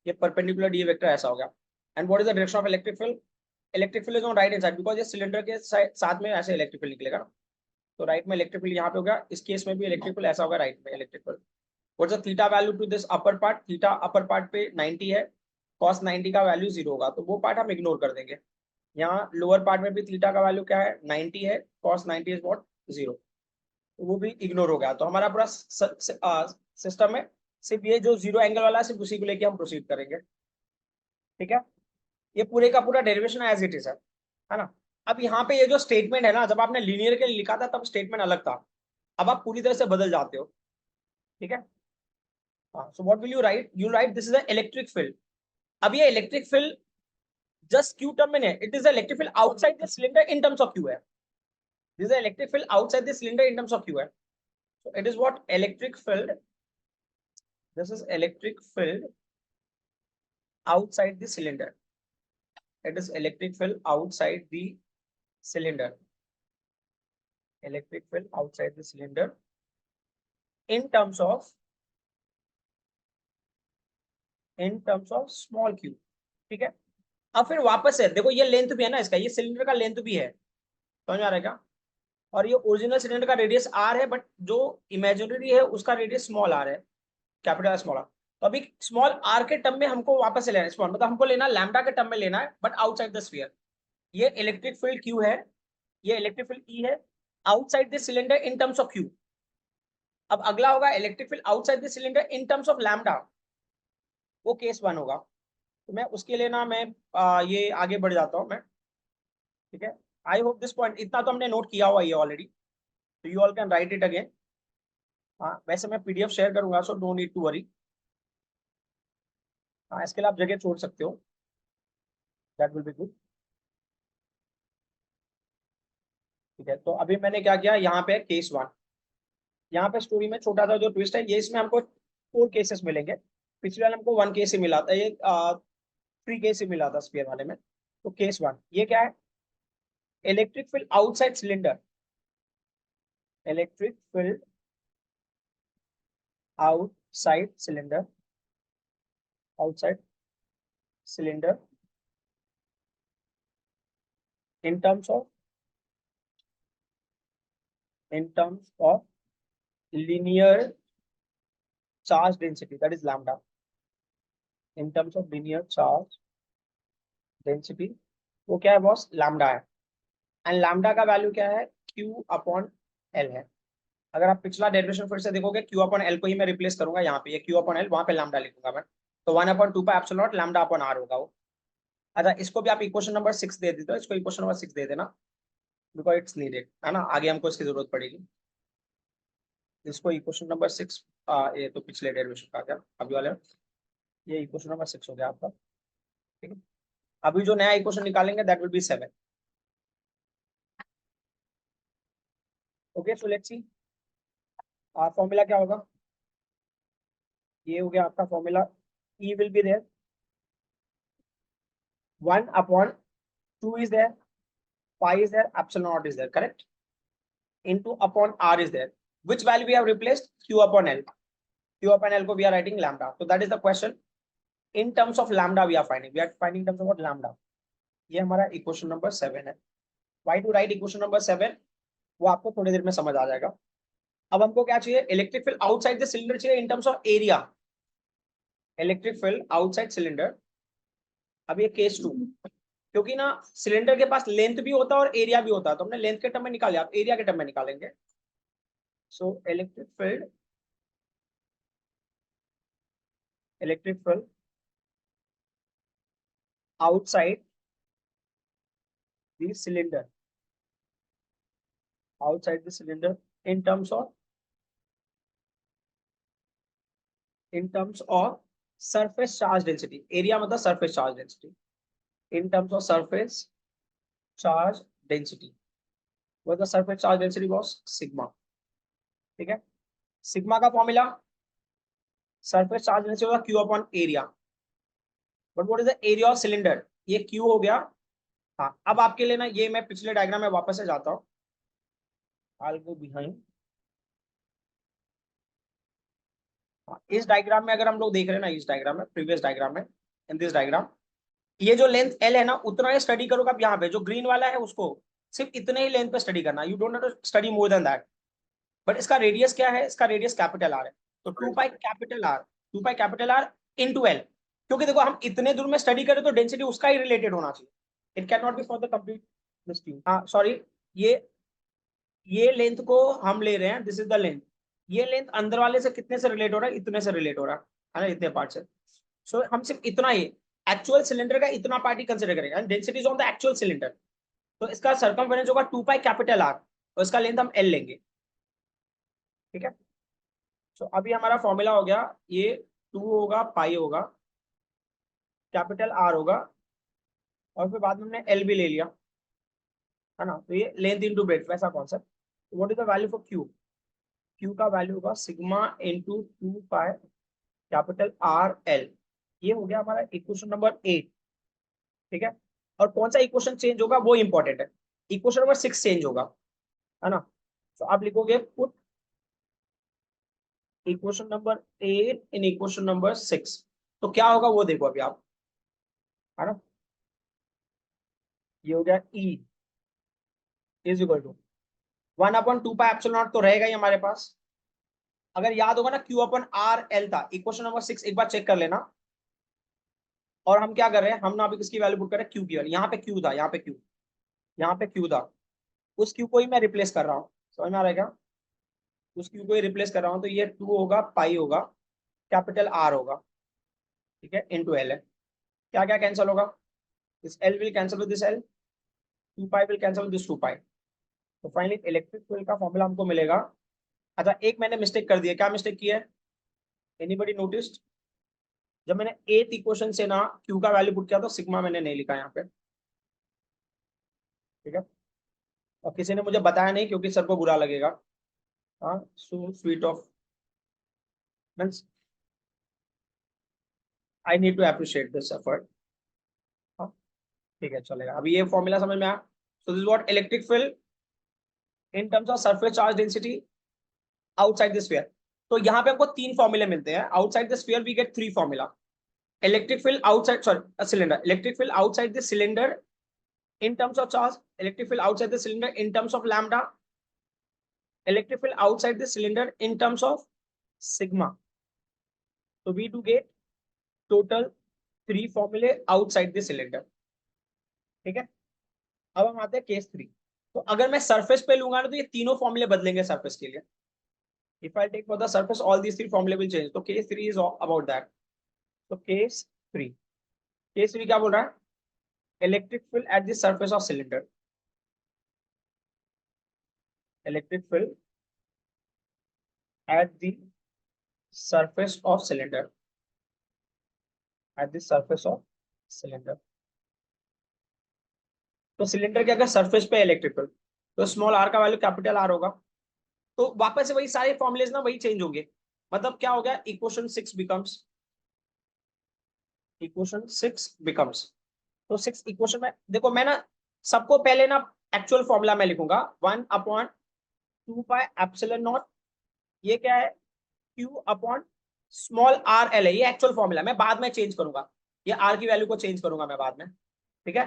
ये परपेंडिकुलर डीए वेक्टर ऐसा हो गया। And what is the direction of electric field, electric field is on right hand side, because ये सिलेंडर के साथ में ऐसे इलेक्ट्रिक फील्ड निकलेगा ना, तो राइट में इलेक्ट्रिक फील्ड यहाँ पे हो गया, इस केस में भी इलेक्ट्रिक फील्ड ऐसा होगा राइट में electric field. What's the theta value to this upper part, theta upper part पे 90 है, cos 90 का वैल्यू 0 होगा, तो वो पार्ट हम इग्नोर कर देंगे। यहाँ लोअर पार्ट में भी थीटा का वैल्यू क्या है, 90 है, cos 90 इज व्हाट, 0, तो वो भी इग्नोर हो गया। तो हमारा पूरा सिस्टम में सिर्फ ये जो 0 एंगल वाला है, सिर्फ उसी को लेके हम प्रोसीड करेंगे, ठीक है। ये पूरे का पूरा डेरिवेशन एज इट इज है ना। अब यहाँ पे ये जो स्टेटमेंट है ना, जब आपने लीनियर के लिए लिखा था तब स्टेटमेंट अलग था, अब आप पूरी तरह से बदल जाते हो, ठीक है। हाँ, so what will you write, you write this is a electric field. अब ये electric field just Q term में है, it is electric field outside the cylinder in terms of Q है, this is electric field outside the cylinder in terms of Q है। So it is what electric field, this is electric field outside the cylinder, it is electric field outside the cylinder, electric field outside the cylinder in terms of small q, ठीक है। अब फिर वापस से देखो, ये length भी है ना इसका, ये सिलेंडर का लेंथ भी है, समझ आ रहा है क्या, और ये ओरिजिनल सिलेंडर का रेडियस r है, बट जो इमेजिनरी है उसका रेडियस स्मॉल r है, कैपिटल स्मॉल r। तो अभी स्मॉल r के टर्म में हमको वापस से लेना है, स्मॉल मतलब हमको लेना लैम्डा के टर्म में लेना है, बट आउटसाइड द स्फीयर। ये इलेक्ट्रिक फील्ड q है, ये इलेक्ट्रिक फील्ड e है, outside the cylinder in terms of q। अब अगला होगा electric field outside the cylinder in terms of lambda, वो केस 1 होगा। तो मैं उसके लिए ना मैं ये आगे बढ़ जाता हूँ मैं, ठीक है। आई होप दिस पॉइंट इतना तो हमने नोट किया हुआ ये ऑलरेडी, तो you all can write it again. हाँ, वैसे मैं पीडीएफ शेयर करूंगा, so don't need to worry. हाँ, इसके लिए आप जगह छोड़ सकते हो, दैट विल बी गुड, ठीक है। तो अभी मैंने क्या किया, यहाँ पे केस 1, यहाँ पे स्टोरी में छोटा सा जो ट्विस्ट है, ये इसमें हमको 4 केसेस मिलेंगे, पिछले वाले हमको 1 केस ही मिला था, ये 3 केस ही मिला था स्फीयर वाले में। तो केस 1 ये क्या है, electric field outside cylinder, electric field outside cylinder, outside cylinder in terms of linear charge density, that is lambda, in terms of linear charge density, वो क्या है बॉस, लैम्डा है। एंड लैम्डा का वैल्यू क्या है, q अपॉन l है। अगर आप पिछला डेरिवेशन फिर से देखोगे, q अपॉन l को ही मैं रिप्लेस करूंगा यहाँ पे, ये q अपॉन l, वहां पे लैम्डा लिखूंगा मैं, तो 1/2 पाई epsilon not lambda upon r होगा वो। अच्छा, इसको भी आप इक्वेशन नंबर 6 दे देते हो, इसको इक्वेशन नंबर 6 दे देना, बिकॉज इट्स नीडेड, है ना, आगे हमको इसकी जरूरत पड़ेगी। इसको इक्वेशन नंबर 6, ये तो पिछले डेरिवेशन का क्या, अभी वाले ये इक्वेशन नंबर 6 हो गया आपका, ठीक है। अभी जो नया इक्वेशन निकालेंगे that will be 7। Okay, so let's see formula क्या होगा, ये हो गया आपका formula, E will be there, 1/2 is there, pi is there, epsilon naught is there, correct, into upon r is there, which value we have replaced, q upon l, q upon l ko we are writing lambda, so that is the question, in terms of lambda we are finding in terms of what, lambda। ये हमारा equation number 7 है। why to write equation number 7, वो आपको थोड़ी देर में समझ आ जाएगा। अब हमको क्या चाहिए, electric field outside the cylinder चाहिए in terms of area, electric field outside cylinder. अब ये केस 2, क्योंकि ना सिलेंडर के पास लेंथ भी होता है और एरिया भी होता है, तो हमने लेंथ के टर्म में निकाले, आप एरिया के टर्म में निकालेंगे। So electric field outside the cylinder, outside the cylinder in terms of surface charge density, area मतलब surface charge density, in terms of surface charge density, what the surface charge density was sigma। ठीक है, sigma का formula surface charge density होगा q upon area, but what is the area of cylinder, ये q हो गया। हाँ, अब आपके लिए ना ये मैं पिछले डायग्राम में वापस से जाता हूँ, I'll go behind। इस डायग्राम में अगर हम लोग देख रहे हैं ना, इस डायग्राम में, प्रीवियस डायग्राम में, इन दिस डायग्राम, ये जो लेंथ L है ना उतना ही स्टडी करोगे आप, यहाँ पे जो ग्रीन वाला है उसको सिर्फ इतने ही लेंथ पे स्टडी करना, you don't have to study more than that. But इसका रेडियस क्या है, इसका रेडियस कैपिटल आर है, तो 2 कैपिटल आर इनटू एल, क्योंकि देखो हम इतने दूर में स्टडी करें तो डेंसिटी उसका ही रिलेटेड होना चाहिए, it can not be for the complete distance. हाँ सॉरी, ये लेंथ को हम ले रहे हैं, दिस इज द लेंथ, ये लेंथ अंदर वाले से कितने से रिलेट हो रहा है, इतने से रिलेट हो रहा है ना, इतने पार्ट से। सो हम सिर्फ इतना ही एक्चुअल सिलेंडर का इतना पार्ट ही कंसिडर करेंगे, and density is on the actual cylinder, तो इसका सर्कमफेरेंस होगा 2 पाई कैपिटल आर और इसका लेंथ हम एल लेंगे। ठीक है, तो अभी हमारा फॉर्मूला हो गया, ये 2 होगा, पाई होगा, कैपिटल आर होगा, और फिर बाद में हमने एल भी ले लिया, है ना, तो ये लेंथ इनटू ब्रेड्थ वैसा concept. What is the value for Q, Q का वैल्यू होगा सिग्मा इनटू 2 पाई कैपिटल आर एल, ये हो गया हमारा इक्वेशन नंबर 8। ठीक है, और कौन सा इक्वेशन चेंज होगा वो इंपॉर्टेंट है, इक्वेशन नंबर 6 चेंज होगा, है ना, तो आप लिखोगे put equation number 8 in equation number 6, तो क्या होगा वो देखो अभी आप, है ना, ये हो गया E is equal to 1 upon 2 pi epsilon naught, तो रहेगा ही हमारे पास। अगर याद होगा ना Q अपॉन आर एल था, इक्वेशन नंबर 6 एक बार चेक कर लेना। और हम क्या कर रहे हैं, हम ना अभी किसकी वैल्यू पुट कर रहे हैं, Q की वैल्यू, यहाँ पे Q था, यहाँ पे Q था, उस Q को ही मैं रिप्लेस कर रहा हूँ, समझ में आ रहा है क्या, उस Q को ही रिप्लेस कर रहा हूँ, तो ये 2 होगा, पाई होगा, कैपिटल R होगा, ठीक है, इनटू L है। क्या क्या कैंसिल होगा, this L will cancel with this L, 2 pi will cancel with this 2 पाई, तो फाइनली इलेक्ट्रिक फील्ड का फॉर्मूला हमको मिलेगा। अच्छा, एक मैंने मिस्टेक कर दी है, क्या मिस्टेक की है, एनीबॉडी नोटिस्ड, जब मैंने 8th इक्वेशन से ना Q का वैल्यू पुट किया तो सिग्मा मैंने नहीं लिखा यहाँ पे। ठीक है, और किसी ने मुझे बताया नहीं क्योंकि सर को बुरा लगेगा, हाँ, so sweet of means I need to appreciate this effort. हाँ, ठीक है, चलेगा, अभी ये फॉर्मूला समझ में आया। So this what electric field in terms of surface charge density outside the sphere. तो यहाँ पे हमको 3 फॉर्मूले मिलते हैं, outside the sphere we get 3 formula, electric field outside, sorry cylinder, electric field outside the cylinder in terms of charge, electric field outside the cylinder in terms of lambda, electric field outside the cylinder in terms of sigma, so we do get total 3 formulae outside the cylinder। ठीक है, अब हम आते हैं case 3, तो अगर मैं surface पे लूंगा ना तो ये तीनों फॉर्मूले बदलेंगे सरफेस के लिए, if I take for the surface all these 3 formulae will change, तो केस 3 is about that। तो केस 3 क्या बोल रहा है, electric field at the surface of cylinder, electric field at the surface of cylinder, at the surface of cylinder, तो cylinder के अगर surface पे इलेक्ट्रिकल, तो स्मॉल आर का वैल्यू कैपिटल आर होगा, तो वापस से वही सारे फॉर्मुलेज ना वही चेंज होंगे, मतलब क्या हो गया, इक्वेशन 6 बिकम्स, तो 6 इक्वेशन में देखो, मैं ना सबको पहले ना एक्चुअल फॉर्मूला में लिखूंगा 1 अपॉन 2 पाई एप्सिलॉन नॉट, ये क्या है, Q upon small R L है, ये एक्चुअल फॉर्मूला, मैं बाद में चेंज करूंगा, ये आर की वैल्यू को चेंज करूंगा मैं बाद में। ठीक है,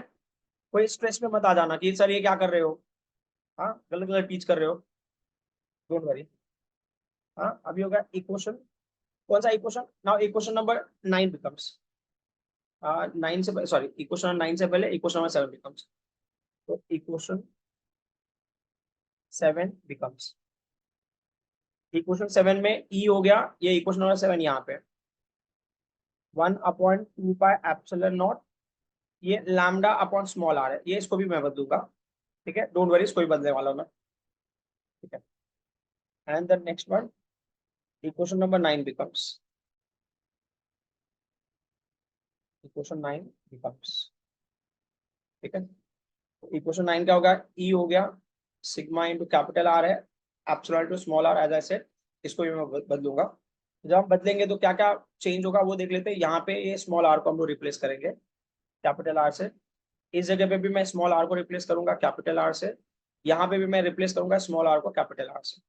कोई स्ट्रेस में मत आ जाना कि सर ये क्या कर रहे हो, हाँ गलत गलत टीच कर रहे हो, डोंट वरी। हाँ, अभी होगा इक्वेशन, कौन सा equation? Now equation number 9 becomes 9 से, सॉरी, इक्वेशन 9 से पहले इक्वेशन नंबर 7 बिकम्स, तो इक्वेशन 7 बिकम्स, इक्वेशन 7 में ई हो गया, ये इक्वेशन नंबर 7 यहाँ पे 1/2 पाई एप्सिलॉन नॉट, ये लैम्डा अपॉन स्मॉल आर है, ये इसको भी मैं बदलूंगा, ठीक है, डोंट वरी, इसको भी बदलने वाला हूं मैं, ठीक है। And the next one, equation number 9 becomes, equation 9 becomes, ठीक है, इक्वेशन 9 क्या होगा? ई हो गया सिग्मा इंटू कैपिटल आर है, epsilon into small R, as I said, इसको भी मैं बदलूंगा। जब हम बदलेंगे तो क्या क्या चेंज होगा वो देख लेते हैं। यहाँ पे ये स्मॉल आर को हम लोग रिप्लेस करेंगे कैपिटल आर से, इस जगह पे भी मैं स्मॉल आर को रिप्लेस करूंगा कैपिटल आर से, यहाँ पे भी मैं रिप्लेस करूंगा स्मॉल आर को कैपिटल आर से।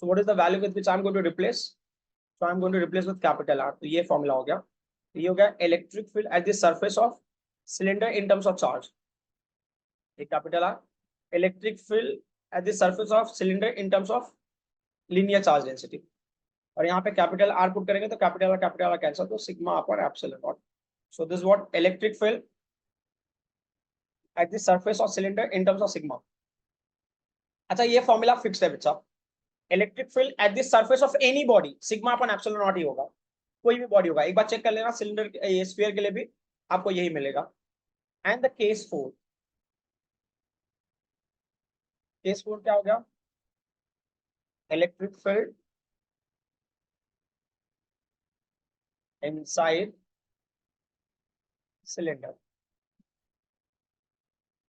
So what is the value with which I am going to replace? So I am going to replace with capital R, तो ये फॉर्मूला हो गया, ये हो गया electric field at the surface of cylinder in terms of charge, एक capital R, electric field at the surface of cylinder in terms of linear charge density, और यहाँ पे कैपिटल आर पुट करेंगे तो कैपिटल आर कैंसिल, तो sigma upon epsilon naught. So this what electric field at the surface of cylinder in terms of sigma. अच्छा, ये formula fixed है बच्चा, electric field at the surface of any body sigma upon epsilon not ही होगा, कोई भी body होगा, एक बार check कर लेना, सिलेंडर स्फीयर के लिए भी आपको यही मिलेगा। एंड द केस 4, केस 4 क्या हो गया? इलेक्ट्रिक फील्ड इनसाइड सिलेंडर,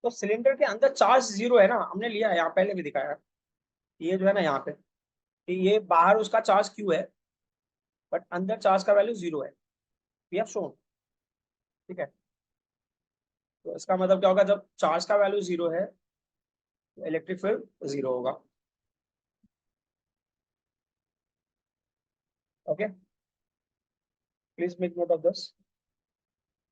तो सिलेंडर के अंदर चार्ज जीरो है ना, हमने लिया है, यहाँ पहले भी दिखाया है, ये जो है ना यहाँ पे, ये बाहर उसका चार्ज क्यू है, बट अंदर चार्ज का वैल्यू जीरो है, वी हैव शोन, ठीक है। तो इसका मतलब क्या होगा? जब चार्ज का वैल्यू जीरो है तो इलेक्ट्रिक फील्ड जीरो होगा, okay, please make note of this.